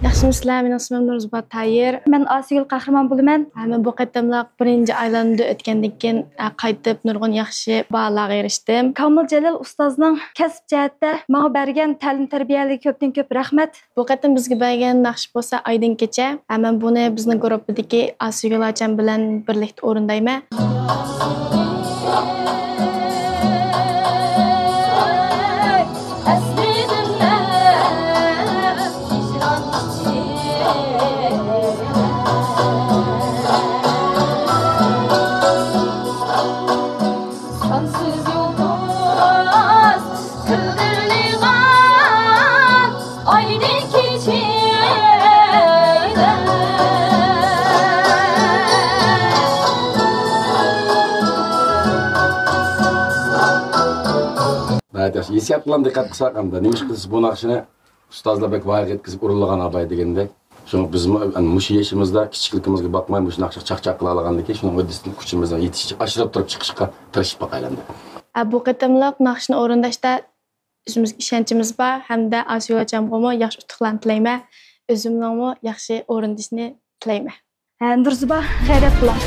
Yaxşımısızlar, men ismim Nurziba Tahir. Men Asigül Kahraman bo'laman. Men bu qatamliq birinchi aylanida o'tgandan keyin qaytib nurg'un yaxshi baholarga erishdim. Komil Jalil ustozning kasb jihatda menga bergan ta'lim tarbiyaliga ko'pdan ko'p rahmat. Bu qatam bizga bergan naqsh bo'lsa Aydın kecha. Men buni bizning guruhdagi Asigül Achan bilan birlikda o'rindayman. Evet, hissiyat bilan diqqat qilsak hamda nima qilsiz bu naqshini ustozlar bek voyaga yetkazib urilgan abay degandek. Şunu biz mush yaşımızda kichikligimizga bakmay mush naqshaq chaqchaq qila olgandan keyin shuni o'zimizning kuchimizdan yetish ashirib turib chiqishga tirishib baqaylamdi. Bu qitimliq naqshni o'rindashda o'zimizga ishonchimiz bor hamda Osiyo jamg'arma yaxshi utuqlarni tilayman. O'zimningmi yaxshi o'rindishni tilayman. Nurzuba xayrat qiling.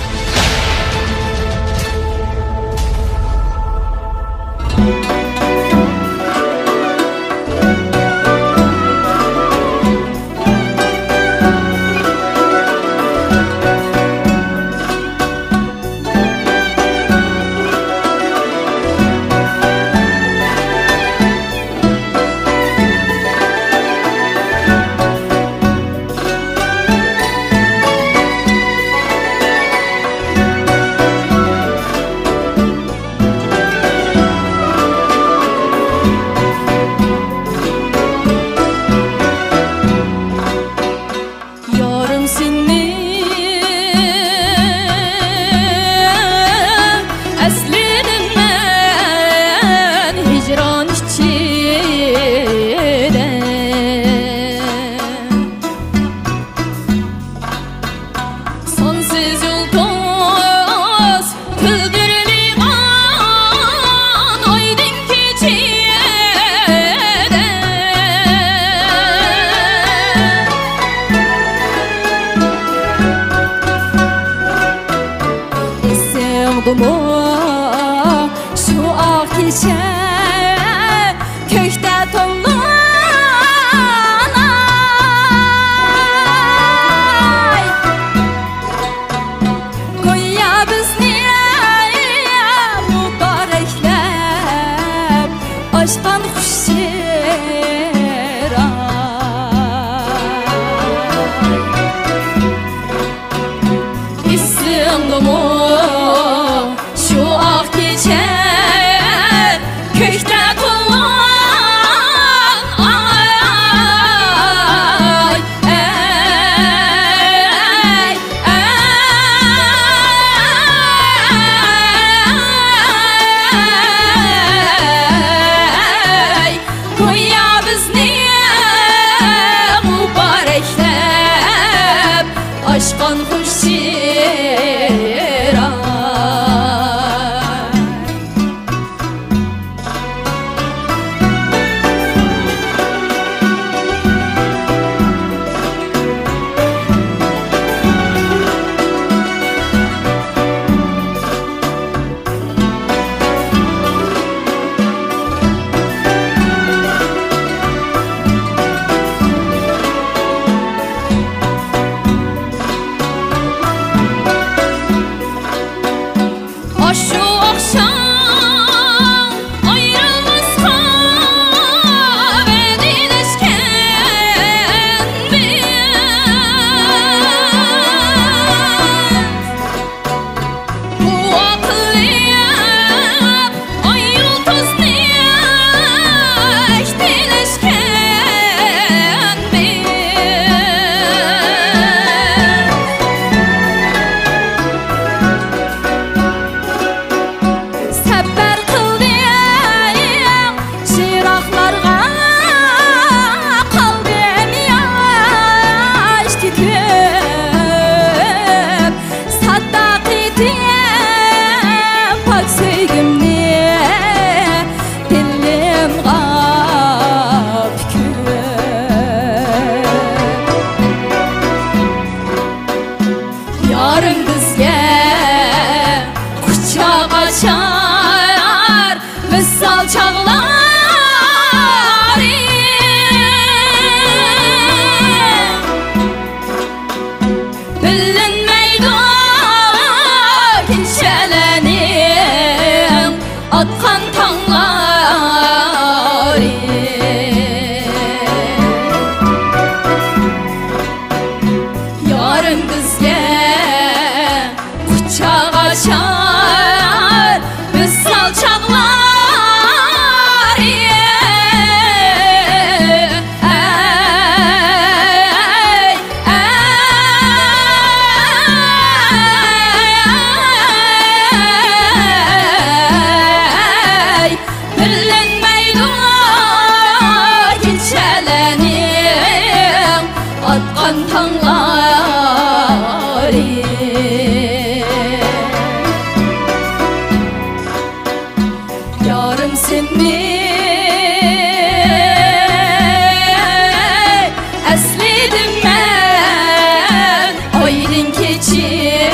kechire.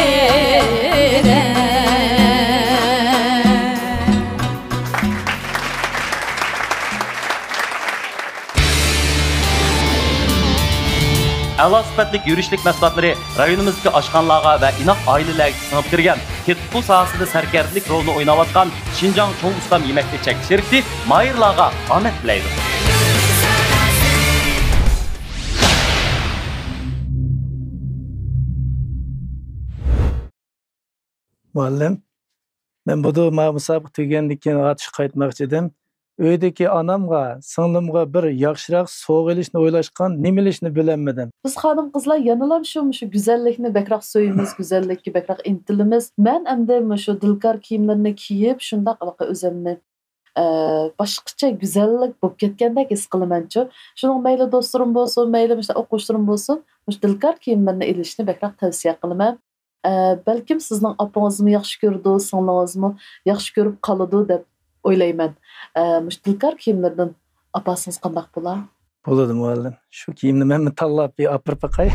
A'lo sifatlik yurishlik mahsulotlari rayonimizdagi oshxonalarga va inoq oilalarga singib kirgan, tetqu sohasida sarkardilik rolini o'ynayotgan Xinjiang Cho'ng Ustam yemakli chekish shirkati mayirlarga omad tilaydi. Muallim, men bu musobaqa tugagandan keyin g'atishga qaytmoqchi edim. Uydagi onamga, singlimga bir yaxshiroq sovg'a ilishni o'ylashgan, nima ilishni bilolmadim. Biz xonim qizlar yanalam shu go'zallikni bakroq so'yimiz, go'zallikka bakroq intilimiz. Men endi shu dilkor kiyimlarni kiyib, shundoq o'zimni boshqacha go'zallik bo'lib ketgandek his qilaman-chu. Shuning mayli do'stlarim bo'lsin, mayli o'quvchilarim bo'lsin, shu dilkor kiyimlarni ilishni bakroq tavsiya qilaman. Balkim sizning opangizmi yaxshi ko'rdi, singlingizmi yaxshi ko'rib qoladi deb o'ylayman. Dilkor kiyimlardan opasingiz qanday bo'lar? Bo'ladi muallim. Shu kiyimni men tanlab bir opirib baqay.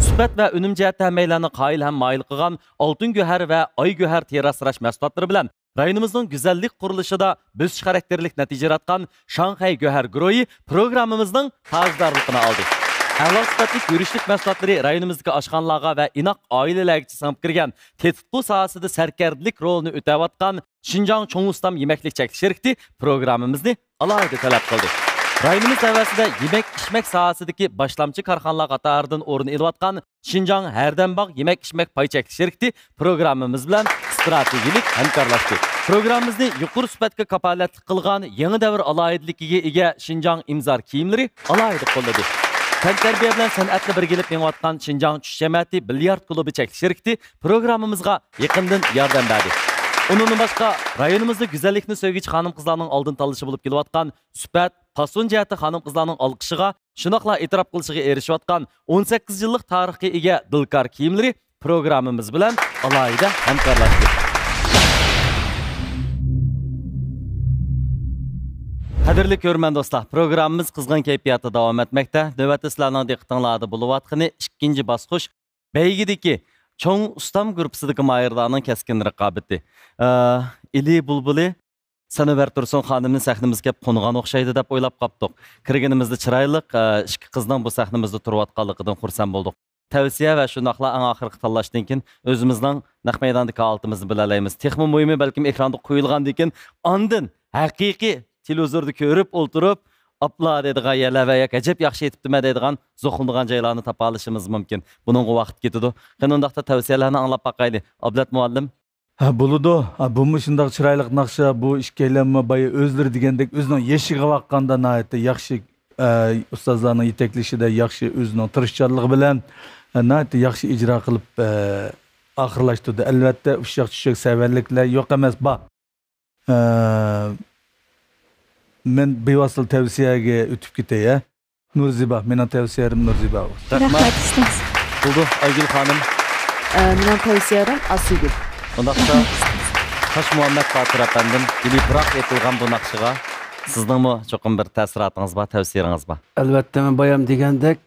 Sifat va unum jihatda hammalarni qoyil ham moyil qilgan oltin go'har va oy go'har teri asrash mahsulotlari bilan rayonimizning go'zallik qurilishida bo'sish xarakterlik natija yaratgan Shanxay go'har guruhi programmamizning tajdorligini oldi. A'lo sifatli yurishlik mahsulotlari rayonimizdagi oshxonalarga va inoq oilalarga singib kirgan, tetqu sohasida sarkardilik rolini o'tayotgan Xinjiang Cho'ng Ustam yemaklik chekish shirkati programmamizni alohida talab qildi. Rayonimiz davasida yemek-ichmek sohasidagi boshlamchi korxonalar qatoridan o'rin olayotgan Xinjiang Hardambog' yemek-ichmek pay chekish shirkati programmamiz bilan strategik hamkorlashdi. Programmamizni yuqori sifatga kapolatlik qilgan yangi davr alohidaligiga ega Xinjiang imzor kiyimlari alohida qo'lladi. Tantarbiya bilan san'atni birgalab yengayotgan Xinjiang tush jamiyati bilyard klubi chekish shirkati programmamizga yaqindan yordam berdi. Undan boshqa rayonimizda go'zallikni sevgichi xonim-qizlarning oldin tanlashi bo'lib kelayotgan Sifat, fason jihati xonim-qizlarning olqishiga, shunaqla e'tirof qilishiga erishayotgan 18 yillik tarixga ega dilkor kiyimlari programmamiz bilan alohida hamkorlashdi. Qadrli ko'rman do'stlar, programmamiz qizg'in kayfiyatda davom etmoqda. Navbatda sizlarning diqqatingizda bo'layotgani ikkinchi bosqich baygidagi Cho'ng Ustam guruhisidagi mayirlarning keskin raqobati. Ili bulbuli Sanobar Tursun xonimning sahnamizga qo'ngan o'xshaydi deb o'ylab qopdik. Kirganimizda chiroyli ikki qizning bu sahnamizda turayotganligidan xursand bo'ldik. Tavsiya va shundoqla eng oxirgi tanlashdan keyin o'zimizning naq maydondagi oltimizni bilalaymiz. Texmi muhimi balkim ekranda qo'yilgandan keyin ondan haqiqiy televizorda ko'rib o'ltirib apla deydigan yerlar va ajab yaxshi yetibdimi deydigan zo'xindigan joylarni topa olishimiz mumkin. Buning vaqt ketadi. Qandoqda tavsiyalarni anglab baqayli. Ablat muallim. Bo'ladi. Bu shundoq chiroyli naqsha, bu ishkaylanma boya o'zlari degandek o'zining yeshiga vaqganda nihoyatda yaxshi ustozlarning yetaklashida yaxshi o'zining tirishchanligi bilan nihoyatda yaxshi ijro qilib oxirlashtirdi. Albatta ushaq-tushaq savarliklar yo'q emas bor. Men bevosita tavsiyaga o'tib ketay. Nurziba, mening tavsiyalarim Nurziba. Rahmat ustoz. Bo'ldi, Aygul xonim. Mening tavsiyalarim Asigul. Undaqda Tosh Muhammad Botir apandim iliproq etilgan bu naqshiga sizningmi cho'qim bir ta'sirotingiz bor, tavsiyangiz bor? Albatta, men bayam degandek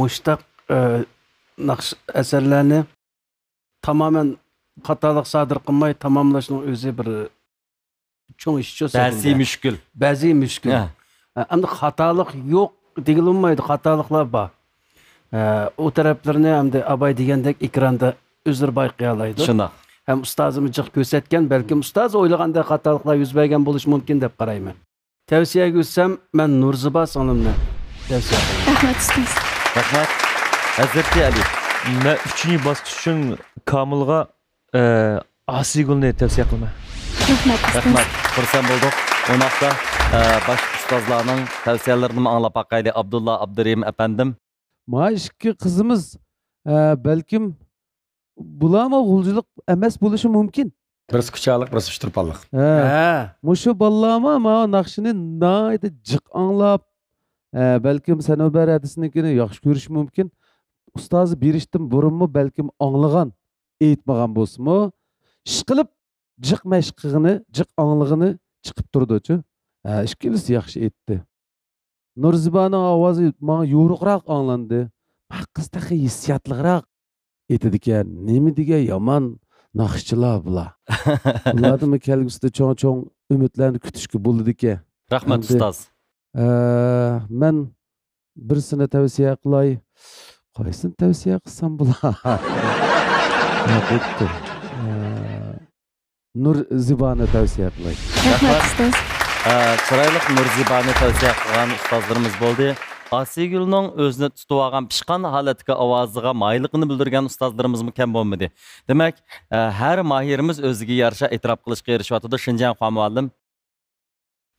mushtaq naqsh asarlarni tamamen xatolik sodir qilmay tamomlashning o'zi bir cho'ng ish cho'sa. Ba'zi mushkul. Endi xatolik yo'q degilmaydi, xatoliklar bor. O taraflarni endi abay degandek ekranda o'zlari bayqay oladi. Shundoq. Hem ustozimiz jiq ko'rsatgan, balkim ustoz o'ylaganda xatoliklar yuz bergan bo'lishi mumkin deb qarayman. Tavsiyaga o'tsam, men Nurziba sonimni tavsiya qilaman. Rahmat ustoz. Rahmat. Hazrati Ali. Men 3-chi bosqich uchun Komilga Asigulni tavsiya qilaman. Rahmat. Xursand bo'ldik. O'naqda bosh ustozlarning tavsiyalarini anglab baqayli. Abdulla Abdurim apandim. Ikki qizimiz balkim bulama g'uljilik emas bo'lishi mumkin. Birisi kuchalik, birisi ishtirpallik. Mushu ballama ma naqshini nayda jiq anglab, balkim Sanobar hadisnikini yaxshi ko'rish mumkin. Ustozi berishdim burunmi balkim anglagan, aytmagan bo'lsa-mu, ish qilib jiq mashqig'ini, jiq anglig'ini chiqib turdi-chu. Ishkilisi yaxshi aytdi. Nurzibaning ovozi menga yo'riqroq anglandi. Qiz taxi hissiyotliroq etadigan, nima degan yomon naqshchilar bular. Ularni kelgusida cho'ng umidlarni kutishga bo'ladi ekan. Rahmat ustoz. Men birsini tavsiya qilay. Qaysini tavsiya qilsam bular? Nurzibani tavsiya qilay. Rahmat ustoz. Chiroyli Nurzibani tavsiya qilgan ustozlarimiz bo'ldi. Asigulning o'zini tutib olgan pishqan holatga ovoziga mayliqini bildirgan ustozlarimiz kam bo'lmadi. Demak, har mahirimiz o'ziga yarasha e'tirof qilishga erishyapti. Shinjan muallim.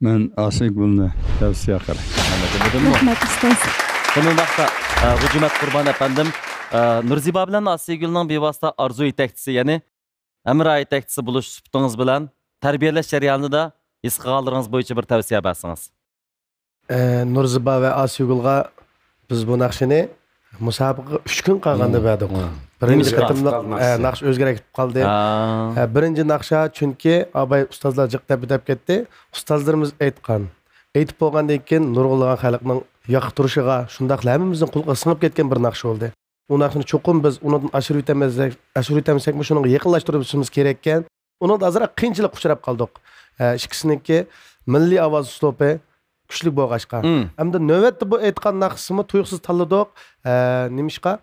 Men Asigulni tavsiya qilaman. Rahmat ustoz. Bunun vaqtda Hujumat Qurban efendim, Nurziba bilan Asigulning bevosita orzu yetakchisi, ya'ni amir yetakchisi bo'lish suhbatingiz bilan tarbiyalash jarayonida his qilganlaringiz bo'yicha bir tavsiya bersangiz. Nurziba ve Asigul'a biz bu nakşini musabaqa 3 gün qolganda berdik. Birinci qatımlıq naqsh o'zgarib qoldi. Birinci naqsha chunki abay ustozlar jiqtab bitib ketdi. Ustozlarimiz aytib bo'lgandan keyin nurg'ulg'an xalqning yoqtirishiga, shundaqla hammamizning qulqiga singib ketgan bir naqsh bo'ldi. U naqshni cho'qim biz undan ashir etamsak, shunga yaqinlashtirishimiz kerak ekan. Undan azroq qiyinchilik uchrab qoldik. Ikkisiniki milliy ovoz uslubi kuchli bo'lg'ashqa. Hamda navbatda bu aytgan naqsimi tuyuqsiz tanladik. Nimishqa?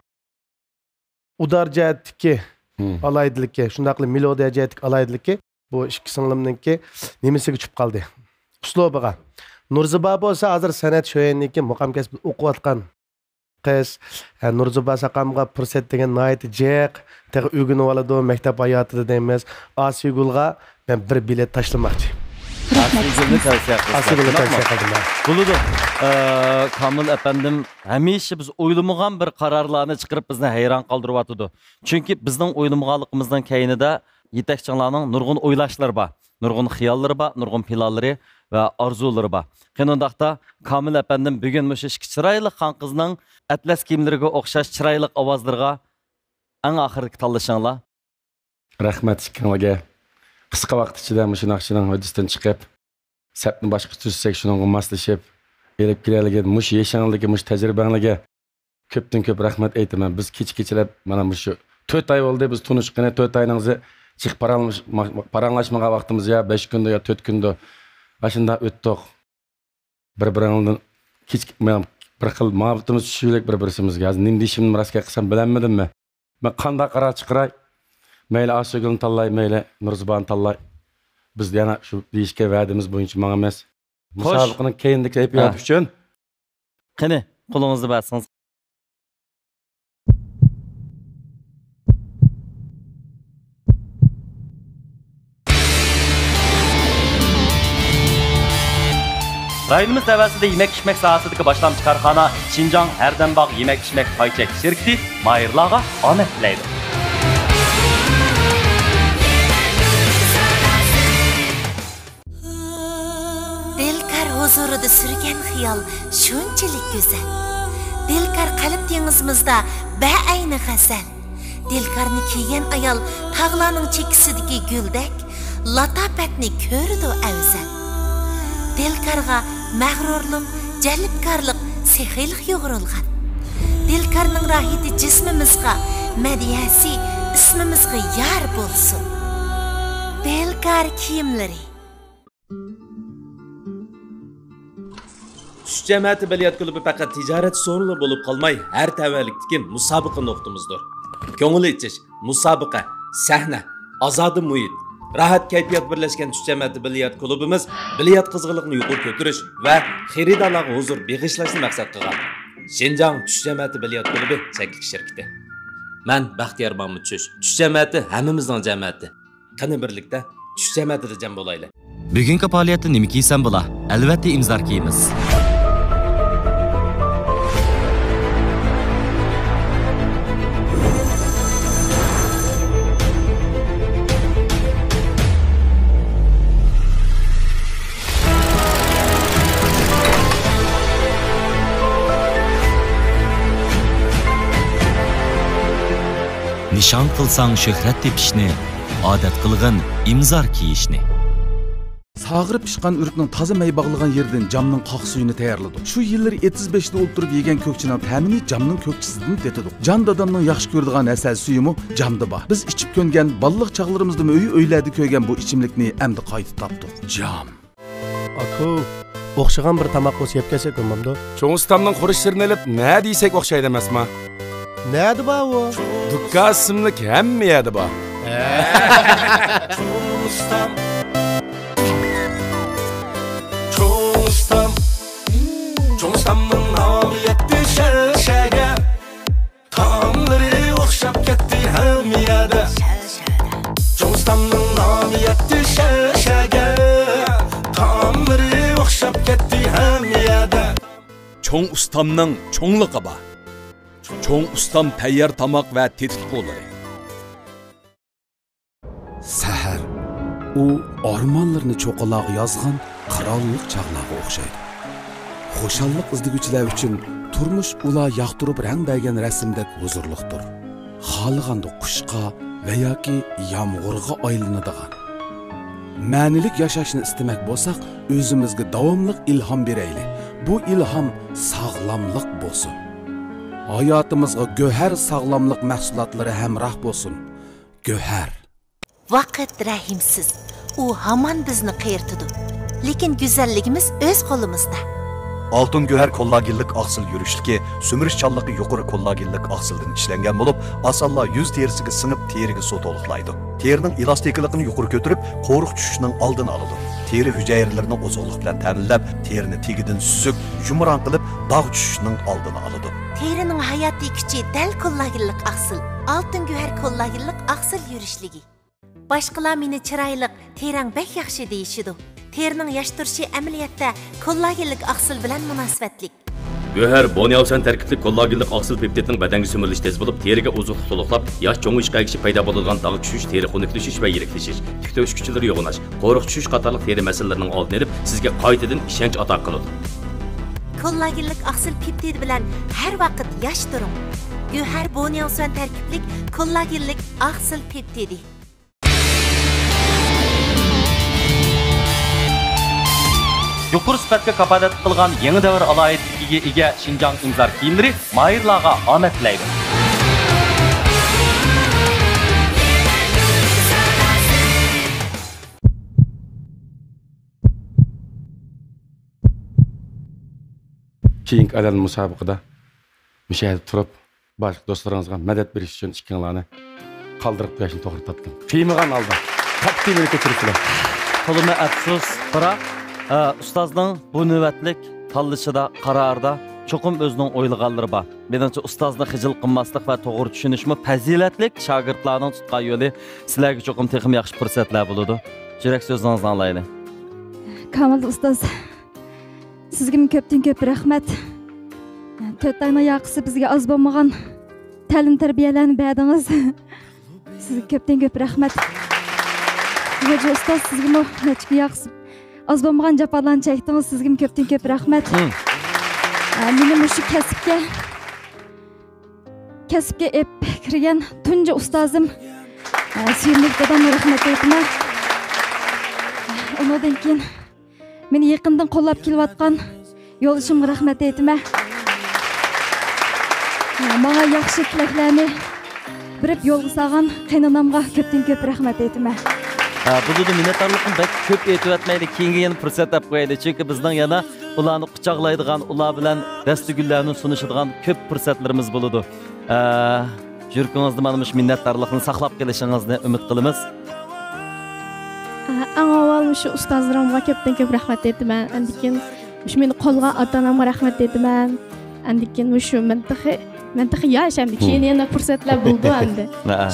Udar jihatdagi alaydilikka, shundaqli melodiya jihatdagi alaydilikka bu ikki singlimningki nimasiga tushib qoldi. Uslubiga. Nurziba bo'lsa hozir san'at sho'yanniki muqam kasb o'qiyotgan qiz. Nurziba saqamga fursat degan nihoyat jiq, tag o'rganib oladi maktab hayotida deymiz. Asigulga men bir bilet tashlamoqchi. Asigulni tavsiya qildim. Buludu. Kamil efendim, hamisha biz o'ylamagan bir qarorlarni chiqarib bizni hayron qoldiryapti. Chunki bizning o'ylamaganligimizdan keyinida yetakchilarning nurg'un o'ylashlar bor, nurg'un xiyollari bor, nurg'un planlari va orzulari bor. Qandoqda Kamil efendim bugun mush ikki chiroyli xon qizning atlas kiyimlariga o'xshash chiroyli ovozlarga eng oxirgi tanlashinglar. Rahmat sizlarga. Qisqa vaqt ichida mush naqshining hujjatdan chiqib, sapni boshqa tuzsak shunga moslashib, elib kelayotgan mush yeshanligi, mush tajribangiga ko'pdan ko'p rahmat aytaman. Biz kecha-kechalab mana mush 4 oy bo'ldi biz tunishqani 4 oyningizni chiq paranglashmagan vaqtimiz ya 5 kunda ya 4 kunda ashunda o'tdik. Bir-biringizdan men bir xil muhabbatimiz tushuylik bir-birimizga. Hozir nim deyishimni rostga qilsam bilamadimmi? Men qanday qaror chiqaray? Mayli Asigulni tanlay, mayli Nurzibani tanlay. Biz yana shu deyishga va'damiz bo'yicha men emas. Musobaqaning keyindagi kayfiyati uchun qani qo'lingizni bersangiz. Rayonimiz tavasida yemek-içmek sohasidagi boshlamchi korxona Xinjiang Hardambog' yemek-içmek paychak shirkati mayirlarga omad tilaydi. Dilkar huzurida surgan xiyol shunchalik go'zal. Dilkar qalb dengizimizda ba'ayni g'azal. Dilkarni kiygan ayol tog'larning chekisidagi guldek latofatni ko'rdi afzal. Dilkarga mag'rurlik, jalbkorlik, sehiylik yo'g'rilgan. Dilkarning rohati jismimizga, madiyasi ismimizga yar bo'lsin. Dilkar kiyimlari. Tush jamiyati biliyat klubi faqat tijorat so'rili bo'lib qolmay, har tavallikdagi musobaqa nuqtamizdir. Ko'ngil ichish, musobaqa, sahna, azodi muhit, rahat kayfiyat birlashgan tush jamiyati biliyat klubimiz biliyat qizg'inligini yuqori ko'tarish va xaridorlarga huzur beg'ishlashni maqsad qilgan. Xinjiang tush jamiyati biliyat klubi shaklik shirkati. Men Baxtiyor Mamutchush. Tush jamiyati hammamizning jamiyati. Qani birlikda tush jamiyatida jam bo'laylik. Bugungi faoliyatda nima kiysam bo'la? Albatta imzor kiyimiz. Nishon qilsang shuhrat tepishni, odat qilg'in imzor kiyishni. tağırı pişqan ürükning toza may bog'lagan yerdan jamning qoq suyini tayyorladik. Shu yillar 35 da o'ltirib yegan ko'kchining ta'mini jamning ko'kchisidan tetidik. Jan dadamning yaxshi ko'radigan asal suyimi jamda bor. Biz ichib ko'ngan balliq chaqlarimizda uylarda ko'ygan bu ichimlikni endi qayta topdik. Jam. Aku, o'xshagan bir tamoq bo'lsa yeb kelsak bo'lmamdi. Cho'ng ustamning qurish sirini olib, nima deysak o'xshaydi emasmi? Nima bor u? Dukka ismlik hamma yerda bor. Cho'ng ustamning nomi yetdi shalshaga. Taomlari o'xshab ketdi hamma yerda. Cho'ng ustamning nomi yetdi shalshaga. Taomlari o'xshab ketdi hamma yerda. Cho'ng ustamning cho'ngliqi bor. Cho'ng ustam tayyor tomoq va tetikliklari. Sahar u ormonlarni cho'qaloq yozgan qirollik chaqlog'iga o'xshaydi. Xo'shallik izlaguvchilar uchun turmush ular yoqtirib rang bergan rasmdek huzurliqdir. Xohlaganda qushqa va yoki yomg'irga aylanadigan. Ma'nilik yashashni istamak bo'lsak, o'zimizga davomli ilhom beraylik. Bu ilhom sog'lomlik bo'lsin. Hayotimizga go'har sog'lomlik mahsulotlari hamroh bo'lsin. Go'har. Vaqt rahimsiz. U hamon bizni qiyirtidi. Lekin go'zalligimiz o'z qo'limizda. Altın göher kollagenlik aksıl yürüşlüki, sümürüşçallıqı yuqarı kollagenlik aksıldan işlengen bolup, asalla yüz terisiga sınıp terigi su toluqlaydı. Terinin elastikliğini yuqarı götürüp, qoruq düşüşünün aldını alıdı. Teri hücayerlerini ozolluq bilen təminlep, terini tegidin süzük, yumuran qılıp, dağ düşüşünün aldını alıdı. Terinin hayati küçü dal kollagenlik aksıl, altın göher kollagenlik aksıl yürüşlügi. Başqalar meni chirayliq, terang bek yaxshi deyishidi. Terning yashtirishi amaliyotda kollagenlik oqsil bilan munosabatlik. Göher Bonyavsan tarkibli kollagenlik oqsil peptidning badanga so'mirilishi tez bo'lib, teriga ozuqlik to'liqlab, yosh cho'ng'ishqa kishi paydo bo'ladigan dog' tushish, teri xunuklashish va yiriklashish, tik to'sh kuchlari yo'g'inash, qo'riq tushish qatorliq teri masalalarining oldini olib, sizga qaytadan ishonch ato qiladi. Kollagenlik oqsil peptid bilan har vaqt yosh turing. Göher Bonyavsan tarkibli kollagenlik oqsil peptidi. Yuqur sifatga kapolat qilgan yangi davr alohidligiga ega Xinjiang imzor kiyimlari mayirlarga omad tilaydi. Keyingi adal musobaqada müşahede turib, başqa dostlarınızga medet beriş üçün ikkinlarni qaldırıp qo'yishni to'g'ri topdim. Qiymigan aldı. Taqdimini ko'chiribdilar. Qo'lima afsus, biroq ustozning bu navbatlik tanlashida qarorda cho'qim o'zining o'ylaganlari bor. Menimcha ustozni xijil qilmaslik va to'g'ri tushunishmi fazilatlik shogirdlarning tutgan yo'li sizlarga cho'qim texim yaxshi fursatlar bo'ladi. Yurak so'zingizni anglaylik. Kamil ustoz, sizga ko'pdan ko'p rahmat. 4 oyning yoqisi bizga oz bo'lmagan ta'lim tarbiyalarni berdingiz. Sizga ko'pdan ko'p rahmat. Hoca ustoz, sizga nechki yoqsi az bo'lmagan jafolarni chekdingiz. Sizga ko'pdan ko'p rahmat. Meni shu kasbga kirgan tunji ustozim suyimli dadamga rahmat aytaman. Undan keyin meni yaqindan qo'llab kelayotgan yo'ldoshimga rahmat aytaman. Menga yaxshi tilaklarni birib yo'lga solgan qaynonamga ko'pdan ko'p rahmat aytaman. Bularda minnatdorligim bak ko'p aytib o'tmaydi, keyingi yana fursat topib qo'yaylik. Chunki bizning yana ularni quchoqlaydigan, ular bilan dasturlarni sunishadigan ko'p fursatlarimiz bo'ladi. Yurtingizda mana shu minnatdorlikni saqlab kelishingizni umid qilamiz. Avval shu ustozlarimga ko'pdan ko'p rahmat aytaman. Andikin shu meni qo'lgan ota-onamga rahmat aytaman. Andikin shu mantiqi yasham keyin yana fursatlar bo'ldi endi.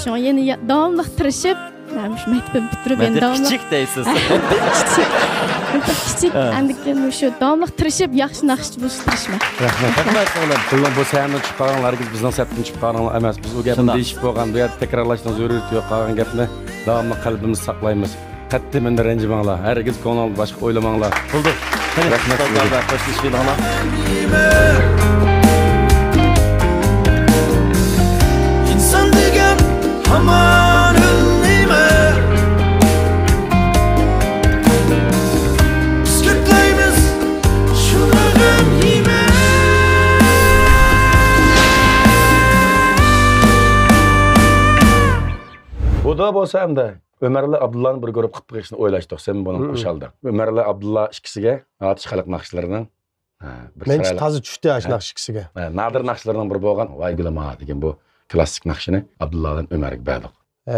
Shu yana davomli tirishib Namish maktab bitirib endi kichik deysiz. Kichik, andikin shu davomli tirishib yaxshi naqsh bo'lishga tirishma. Rahmat o'g'lim. Pulni bo'lsa ham chiqqanlaringiz bizning sapdan chiqqanlar emas. Biz u gapni deyishib bo'lgan, bu yerda takrorlashning zarurati yo'q. Qolgan gapni davomli qalbimiz saqlaymiz. Qattiq menda ranjimanglar. Hargiz ko'ngil boshqa o'ylamanglar. Bo'ldi. Rahmat sizlarga. Qo'shilishinglar. İnsan degan hamon Buna bolsa hem de Ömer'le Abdullah'ın bir görüp kıp geçini oylaştık. Sen bunu kuşaldı. Ömer'le Abdullah ikisiga atış xalq naqshlarining Men taze tushdi ash naqsh ikisiga. Nadir naqshlarining biri bo'lgan Voy gulama degan bu klassik naqshini Abdullahdan Ömer'ga berdik.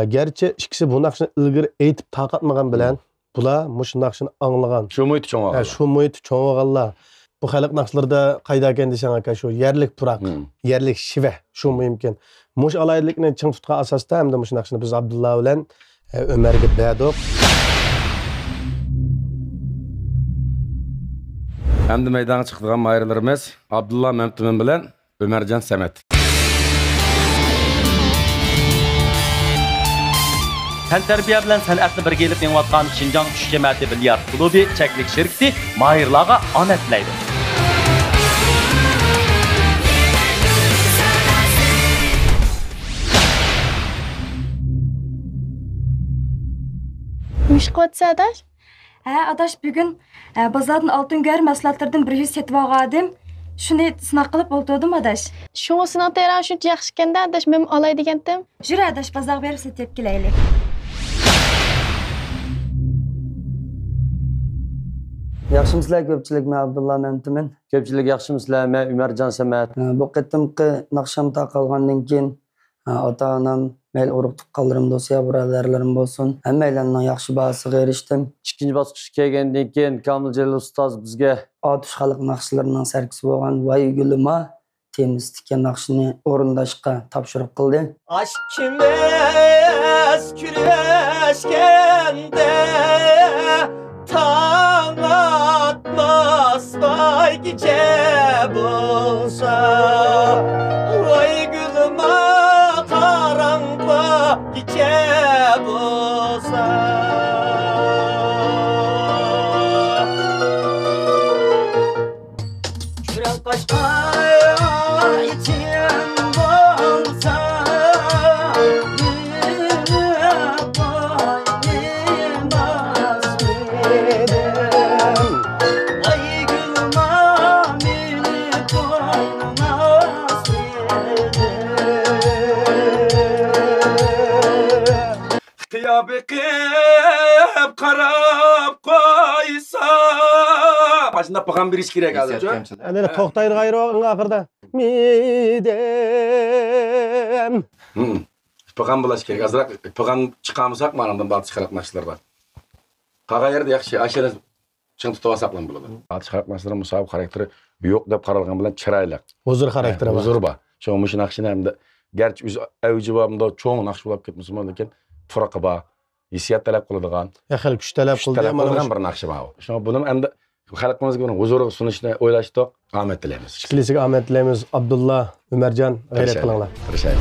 Gerçi ikisi bu naqshni ilgari aytib taqatmagan bilan bular mush naqshni anglagan. Shu muhit cho'ng olgan. Shu muhit cho'ng olganlar. Bu xalq naqshlarida qayda ekan desang aka shu yerlik turaq, yerlik shiva shu muhimken. Mush alaylikni ching tutgan asosda hamda mush naqshni biz Abdullah bilan Ömer'ga berdik. Hem de meydana çıktıgan mayırlarımız Abdullah Memtümen bilen Ömercan Samet. Tantarbiya bilan san'atni birga elib yengayotgan Xinjiang tush jamiyati bilyard klubi cheklik shirkati mayirlarga omad tilaydi. Mishqotsa adaş? Adaş bugün bazardan altın gör mahsulotlardan 100 setib olgandim. Shuni sinaq qilib o'ltirdim adaş. Shuni sinaq teran shuncha yaxshi ekanda adaş, men olay degandim. Jur adaş, bozorga berib setib kelaylik. Yaxshimizlar ko'pchilik, men Abdullah Memtimin. Ko'pchilik yaxshimizlar, men Umarjon Samat. Bu qitimqi naqsham taqalgandan keyin ota-onam, mayli urug' tuqqanlarim, do'st birodarlarim bo'lsin, hammalarning yaxshi bahosiga erishdim. Ikkinchi bosqichga kelgandan keyin Komil Jalil ustoz bizga otish xalq naqshlarining sarkisi bo'lgan Voy gulima temizlikka naqshini o'rindashga topshiriq qildi. Aşk kimiz küreşkende tan atmaz vay gece bulsa Vay gülüme karanlıkla gece bulsa Şurel kaçma için bulsa Bakıp karab koysa başında bakan bir iş gerek azıcık. Hani toktayır gayrı o ahırda. Midem. Bakan bulaş gerek. Azıcık bakan çıkamızsak mı anamdan bazı çıkarak maçlarda. Kağa yerde yakşı aşağıda çın tutuğa saklan buladı. Bazı çıkarak maçların musabık karakteri büyük de karalgan bilen çırayla. Huzur karakteri var. Huzur ba. Çoğumuşun akşine hem de gerçi biz evci babamda çoğun akşı bulup gitmişim oradayken fıraka ba. Hissiyat talep kıldıgan. Yaxil kuch talep kıldı. Talep kıldıgan bir nakşı var. Şuna bunun hem de halkımızga bir huzur sunuşuna oylaştık. Ahmet dileyimiz. Şikilisiz Ahmet dileyimiz. Abdullah, Ömercan gayret kılınlar. Teşekkür.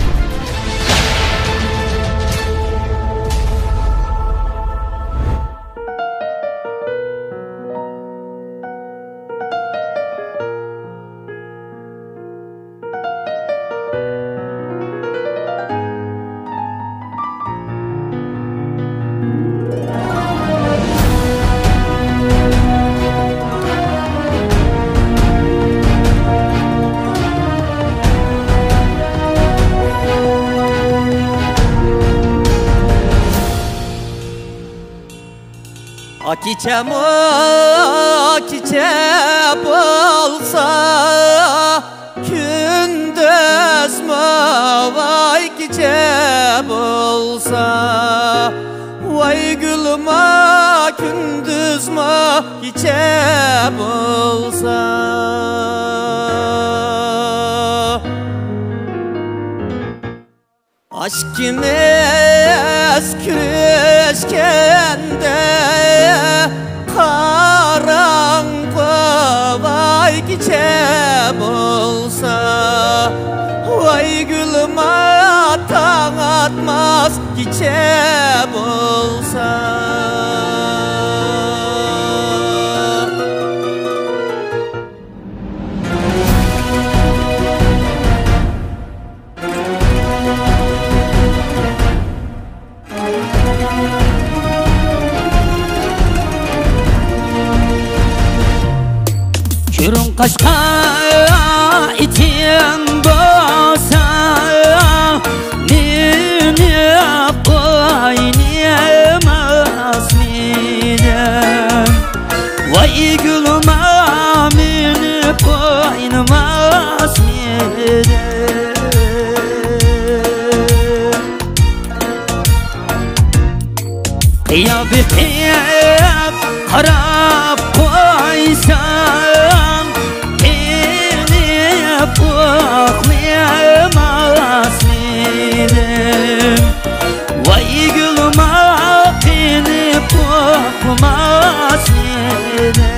Akiçem olsa gündüz mü vay gecem olsa Vay gülüme gündüz mü gecem olsa Aşkimiz küreşkende karanlık vay gecem olsa Vay gülüme tan atmaz gecem olsa Kürün kaşka itin bolsa Nini koy Ya bitip qarab qo'ysam inib uxlamas medim Vay gülüm inib uxlamas medim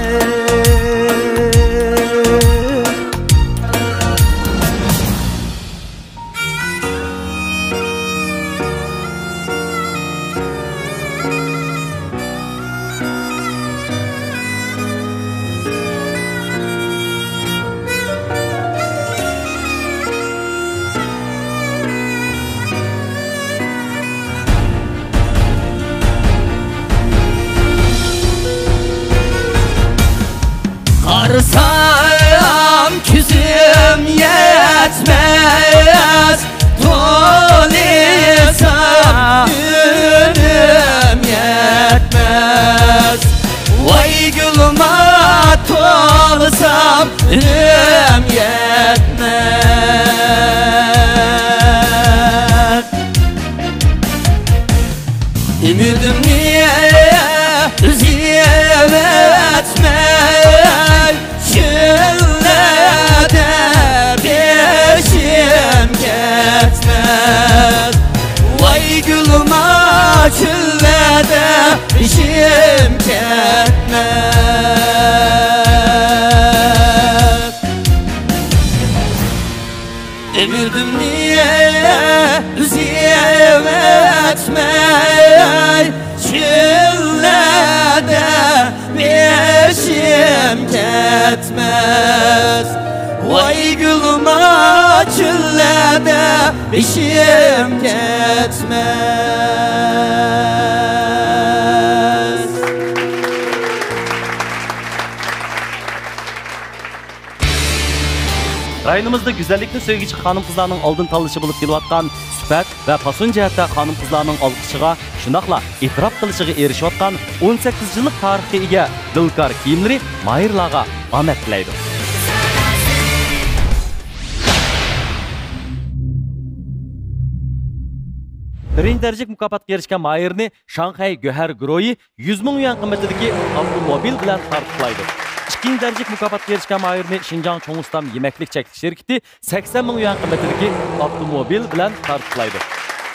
Qarsam küzüm yetmez Dolisam günüm yetmez Vay gülüma tolsam günüm yetmez Ümidim niye üzüyev etmez Çillede beşim ketmez Vay gülüma çillede beşim ketmez Emirdim niye ziyev etmez Çillede beşim ketmez Vay gülüma çillede beşim ketmez Rayonimizda güzellikni sevgichi xonim qizlarning oldin tanlashi bo'lib kelayotgan sifat va fason jihatda xonim qizlarning olqishiga, shundoqla e'tirof qilishiga erishayotgan 18 yillik tarixga ega Dilkar kiyimlari Mahirlarga omad tilaydi. Birinchi darajalik mukofotga erishgan Mahirni Shanxay Go'har guruhi 100 ming yuan qimmatidagi avtomobil bilan taqdirlaydi. İkinci derecelik mukofotga erishgan Mahirni Şinjan Cho'ngustam yemaklik cheklik şirkati 80 ming yuan qimmatidagi avtomobil bilan taqdirlaydi.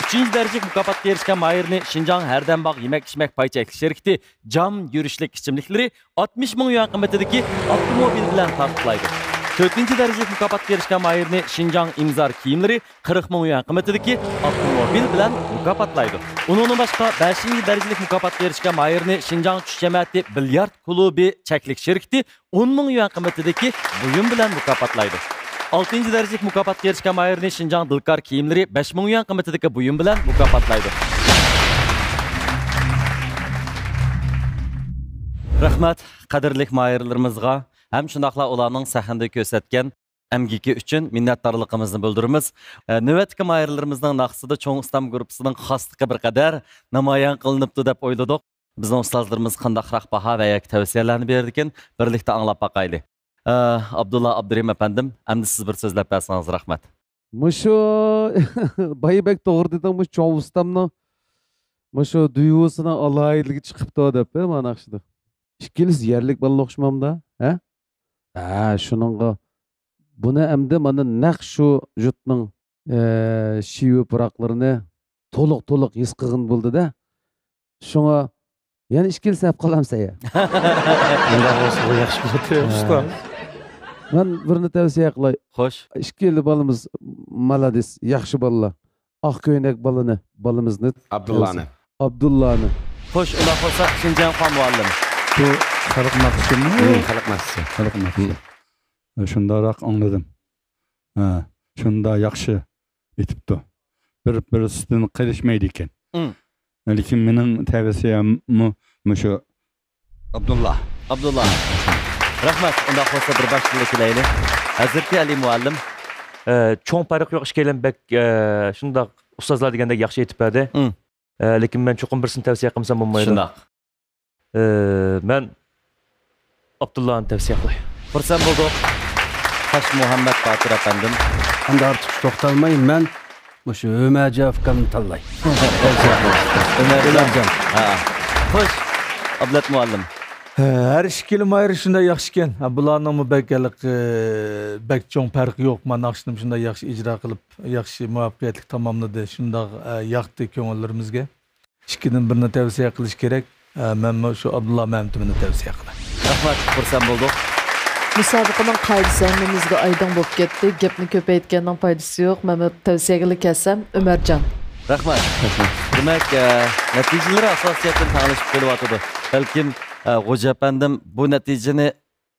Üçüncü derecelik mukofotga erishgan Mahirni Şinjan Herdembag yemak-ichmak pay cheklik şirkati jam yurishlik ichimliklari 60 ming yuan qimmatidagi avtomobil bilan taqdirlaydi. Dördüncü derecelik mukofotga erishgan Mahirni Şinjan imzar kiyimlari 40 ming yuan qimmatidagi avtomobil bilan mukofotlaydi. Undan başqa 5-ci derecelik mukofotga erishgan Mahirni Şinjan tush jamiyati bilyard klubi cheklik şirkati 10 ming yuan qimmatidagi buyum bilan mukofotlaydi. 6-ci derecelik mukofotga erishgan Mahirni Şinjan Dilkar kiyimlari 5 ming yuan qimmatidagi buyum bilan mukofotlaydi. Rahmat qadrli Mahirlarimizga hem shundoqla ularning sahnada ko'rsatgan emgiki uchun minnatdorligimizni bildiramiz. Navbatdagi Mahirlarimizning naqsida Cho'ngustam guruhining xosligi bir qadar namoyon qilinibdi deb o'yladik. Bizning ustozlarimiz qandaqroq baho va tavsiyalarni berdi ekan, birlikda anglab boqaylik. Abdulla Abdurim efendim, endi siz bir so'zlab bersangiz rahmat. Mushu Baybek to'g'ri deding, bu Cho'ngustamning mushu duyusini alayidligi chiqibdi deb, mana shunda. İkkilis yerlik bola o'xshamamda, ha? Shuningga buni endi mana naq shu jutning shivi puroqlarini to'liq his qilgin bo'ldi-da. Shunga yana ikkilisi olib qolamsa ya. Yaxshi bo'ldi. Men birini tavsiya qilay. Xo'sh. Ikkili bolamiz malades, yaxshi bolalar. Oq ko'ynak bolamizni Abdullani. Xo'sh, ular bo'lsa Şinjan Xon muallim. Bu xalq naqshimi? Xalq naqshi. Xalq naqshi. Shundaroq angladim. Shunda yaxshi etibdi. Bir-birisidan qilishmaydi ekan. Lekin mening tavsiyam mushu Abdullah. Rahmat, unda bo'lsa bir boshchilik qilayli. Hazrati Ali muallim. Cho'ng farq yo'q ishkaylan bak shundoq ustozlar degandek yaxshi aytib berdi. Lekin men cho'qim birsini tavsiya qilsam bo'lmaydi. Shundoq. Men Abdullahni tavsiya qilay. Xursand bo'ldik. Tosh Muhammad Botir efendim. Endi ortiq to'xtalmay men o'sha Ömerjon akamni tanlay. Ömerjon. Xo'sh, Ablat muallim. Her şekilde mayır şunda yaxşıken. Bularning mubakkallik bek cho'ng farqi yo'q. Men naqshni shunday yaxshi ijro qilib, yaxshi muvaffaqiyatli tamomladi. Shunda yoqdi ko'ngillarimizga. Ikkidan birini tavsiya qilish kerak. Men shu Abdullah Mamtumni tavsiya qilaman. Rahmat, xursand bo'ldik. Musobaqaning qoidasi hammamizga oydin bo'lib ketdi. Gapni ko'paytganning foydasi yo'q. Men tavsiyaga kelsam Umarjon. Rahmat. Demak, natijalar asosiyatdan tanishib kelyapti. Balkim Xo'ja apandim bu natijani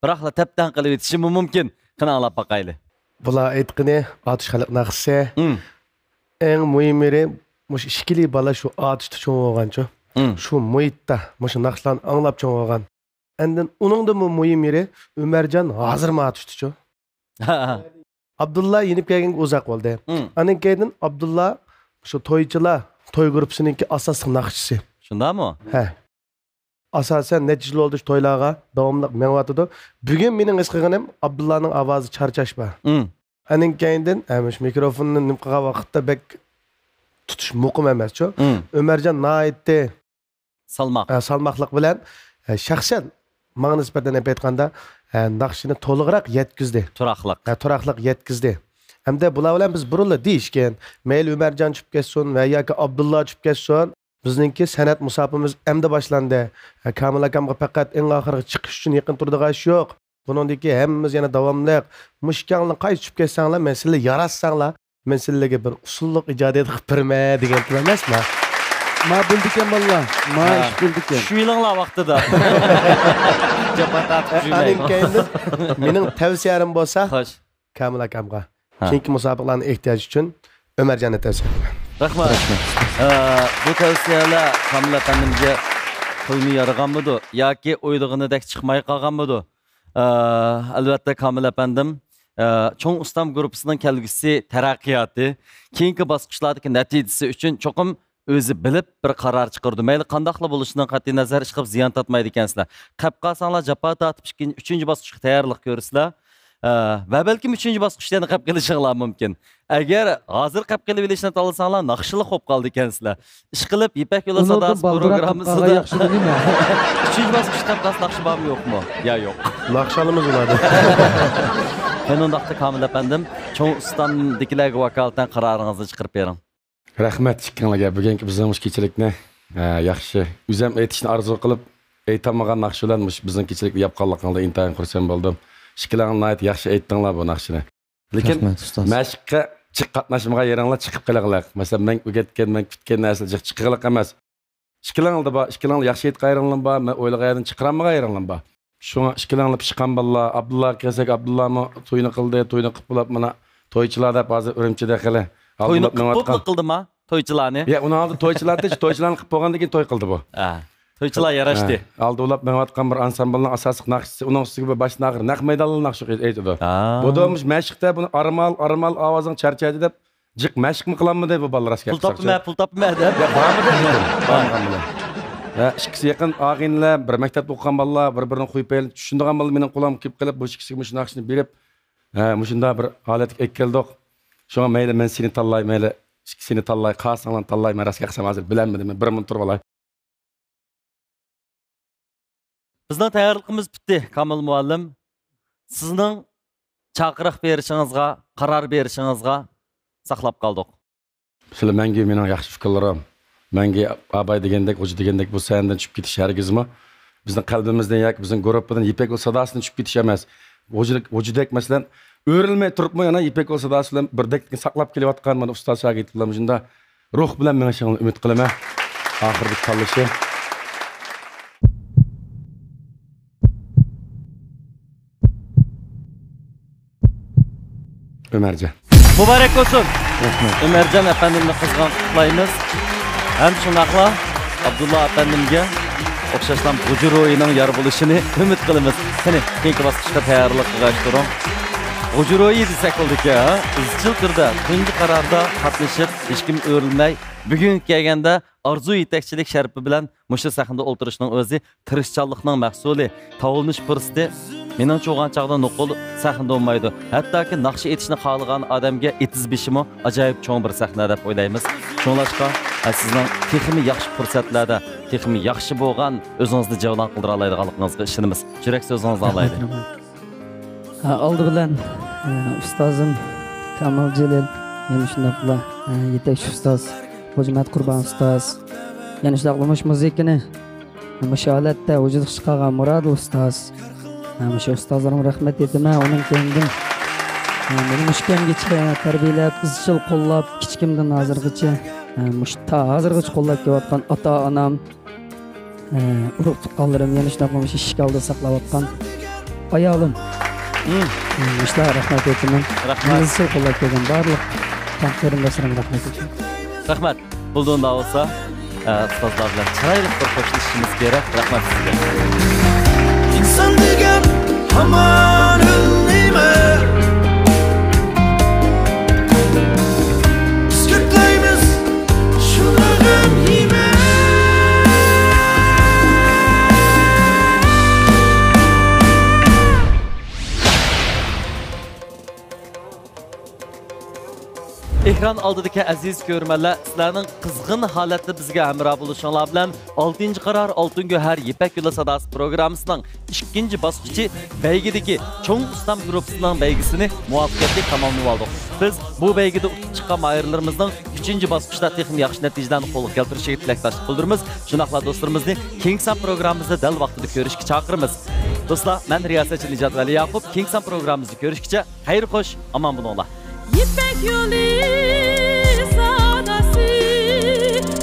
biroqla tapdan qilib o'tishi mumkin. Qani anglab boqayli. Bular aytqini otish xalq naqsi. Eng muhimi mush ishkili bola shu otishda cho'ng bo'lgancha. Shu muhitda mush naqshlarni anglab cho'ng bo'lgan. Endi uningda muhimi Umarjon hozirmi otishdichu. Abdullah yenib kelganga uzoq bo'ldi. Anan keyin Abdullah shu to'ychilar, to'y guruhininki asosiy naqshchisi. Shundami? Ha. Asasen necha yil oldi to'ylarga davomli menvatidi. Bugun mening his qilganim Abdullahning ovozi charchash bor. Anan keyindan shu mikrofonni nim qilgan vaqtda bek tutish muqim emas-ku. Umarjon naitdi salmoqliq bilan shaxsan menga nisbatan aytganda naqshini to'liqroq yetkizdi. Turaqliq yetkizdi. Hamda bular bilan biz burilib deyishgan, mayli Umarjon chiqib ketsin va yoki Abdullah chiqib ketsin, bizningki san'at musobaqamiz endi boshlandi. Kamil akamga faqat eng oxirgi chiqish uchun yaqin turdigan ish yo'q. Buningdagi hammamiz yana davomli mushkangni qayta chiqib ketsanglar, men sizlarga yaratsanglar, men sizlarga bir usulliq ijodiyat qilib berma degan gap emasmi? Ma bildikan ballar. Ma ish bildikan. Shu yilinglar vaqtida. Japatat mening tavsiyalarim bo'lsa, Kamil akamga keyingi musobaqalarning ehtiyoji uchun Umarjonni tavsiya qilaman. Rahmat. Bu tavsiyalar Kamil apandimga qo'yni yaraganmidi yoki o'ylig'inidek chiqmay qolganmidi? Albatta Kamil apandim cho'ng ustam guruhining kelgusi taraqqiyoti, keyingi bosqichlardagi natijasi uchun cho'qim o'zi bilib bir qaror chiqardi. Mayli qandaqli bo'lishidan qat'iy nazar chiqib ziyon tatmaydi ekansizlar. Qilib qolsanglar jafo tortib 3-chi bosqichga tayyorlik ko'rsizlar. Va balkim 3-chi bosqichdan qilib kelishinglar mumkin. Agar hozir qilib kelib olishni tanlasanglar, naqshliq bo'lib qoldi ekansizlar. Ish qilib Ipak yo'li sadosi programmasida 3-chi bosqichda qilib naqsh bormi yo'qmi? Ya yo'q. Naqshalimiz bo'ladi. Qanundaqda Kamil apandim, cho'ng ustamnikilarga vakolatdan qaroringizni chiqarib bering. Rahmat chiqqanlarga bugungi bizning kechilikni yaxshi o'zim aytishni orzu qilib aytamagan naqshlar bizning kechilikni yapqanligingizda intayin xursand bo'ldim. Shikilanglar yaxshi aytdinglar bu naqshni. Lekin mashqqa chiq qatnashmaga yeringlar chiqib qilinglar. Masalan, men o'rgatgan, men kutgan narsalar chiqqiqliq emas. Shikilanglar bor, shikilanglar yaxshi aytqayringlar bor, men o'ylaganim chiqarammaga yeringlar bor. Shunga shikilanglar pishqan ballar, Abdullah kelsak, Abdullahmi to'yni qildi, to'yni qilib bo'lib mana to'ychilar deb hozir Urumchida qildi. To'yni qilib qildimi? To'ychilarni? Ya, uni oldi to'ychilarni qilib bo'lgandan keyin to'y qildi bu. To'ychilar yarashdi. Aldi ulab menatgan bir ansamblning asosiy naqshisi, uning ustiga bir boshqa naq maydonli naqsh aytdi. Bu do'mish mashqda buni armal ovozing charchaydi deb jiq mashqmi qilamidi bu bolalar askar. Pul topma deb. Ya, bormi? Ya, ikkisi yaqin og'inlar, bir maktabda o'qigan bolalar, bir-birini qo'yib qo'yib, tushundigan bolalar mening qo'lim kelib qilib, bu ikkisiga shu naqshni berib, shunda bir holatga keldik. Shunga mayli men seni tanlay, mayli seni tanlay, qasanglan tanlay, men rasga qilsam hozir bilanmadim, bir mun turib olay. Bizning tayyorligimiz bitdi, Kamil muallim. Sizning chaqiriq berishingizga, qaror berishingizga saqlab qoldik. Sizlar menga mening yaxshi fikrlarim, menga abay degandek, o'zi degandek bu sandan tushib ketish hargizmi? Bizning qalbimizdan yoki bizning guruhdan Ipak yo'li sadosidan tushib ketish emas. O'jidek masalan o'rilmay turibmi yana Ipak yo'li sadosi bilan birdeklikni saqlab kelayotgan mana ustoz shogirdlar shunda ruh bilan men shuni umid qilaman. Oxirgi tanlashi Umarjon. Muborak bo'lsin. Umarjon apandimni qizg'on qutlaymiz. Ham shunaqla Abdullah apandimga o'xshashdan G'ujuroyining yor bo'lishini umid qilamiz. Qani, keyingi bosqichga tayyorlik qilish turing. G'ujuroyi desak bo'ldi-ku, izchil turda tungi qarorda qatnashib, hech kim o'rilmay Bugün kelganda arzu yetakchilik sharifi bilan mushu sahnada o'tirishning o'zi tirishchanlikning mahsuli, tavlanish fursati. Mening cho'g'an chaqda nuqul sahnada olmaydi. Hattoki naqshi etishni xohlagan odamga etizbishimi ajoyib cho'ng bir sahna deb o'ylaymiz. Shunlashqa sizning texmi yaxshi fursatlarda, texmi yaxshi bo'lgan o'zingizni javlan qildira oladiganligingizga ishonamiz. Yurak so'zingizni anglaydi. Oldi bilan ustozim Kamol Jalil, yana shundaqla yetakchi ustoz Hojimat Qurbon ustoz, yana shundaqla muzikani mushu holatda vujudga chiqargan Murod ustoz. Mushu ustozlarimga rahmat aytaman. Uning kendim meni mushkamgacha tarbiyalab, izchil qo'llab, kichkimdan hozirgacha hozirgacha qo'llab kelayotgan ota-onam, urug' tuqqanlarim, yana shundaqla eshik oldida saqlayotgan ayolim. Shular rahmat aytaman. Rahmat. Izchil qo'llab kelgan barliq qarindoshlarga rahmat aytaman. Rahmat. Bulduğunda olsa ustozlar bilan chiroyli bir qo'shilishimiz kerak. Rahmat sizga. İnsan degan hamon o'lmaymi? Biz ko'klaymiz shuni ham yeymi? Ekran oldidagi aziz ko'rmanlar, sizlarning qizg'in holatda bizga hamroh bo'lishinglar bilan 6-qarar Oltin Go'har Yipak yo'li sadosi programmasining 2-bosqichi baygidagi cho'ng ustam guruhining baygisini muvaffaqiyatli tamomlab oldik. Biz bu baygida o'tib chiqqan mayirlarimizning 3-bosqichda texnik yaxshi natijalarni qo'lga keltirishiga tilakdoshlik bildiramiz. Shunaqla do'stlarimizni Kengsan programmamizda dal vaqtida ko'rishga chaqiramiz. Do'stlar, men riyosatchi Nijat Vali Yaqub, Kengsan programmamizni ko'rishgacha xayr xo'sh, omon bo'linglar. Yipak yo'li sadasi,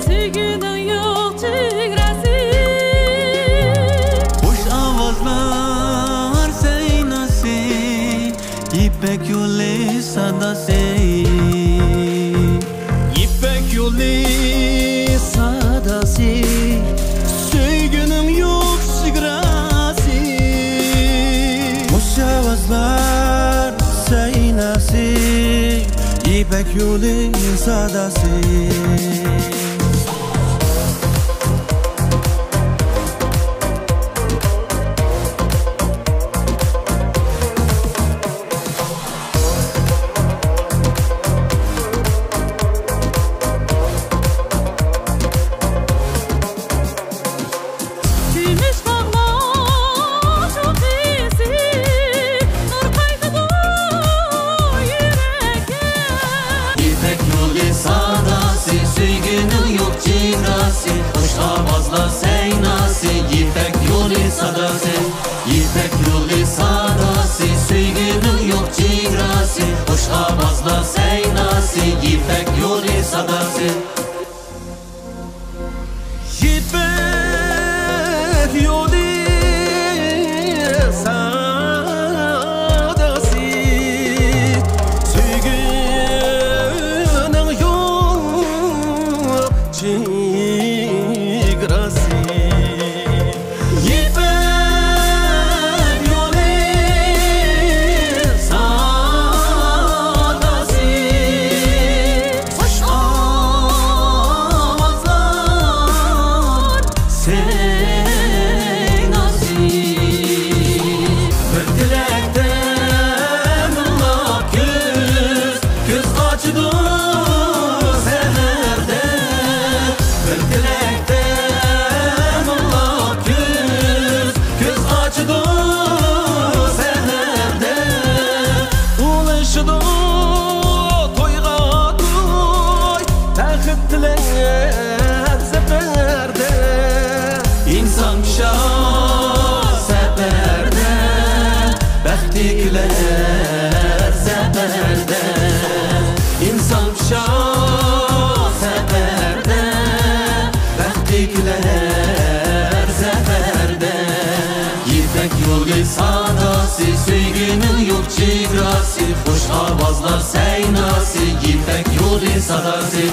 sevgining yo'q chegarasi. Xush ovozlar saynasi, Yipak yo'li sadasi. Yipak yo'li sadasi, sevgining yo'q chegarasi. Xush ovozlar saynasi, Yipak yo'li sadasi. Xush ovozlar saynasi, Yipak yo'li sadasi.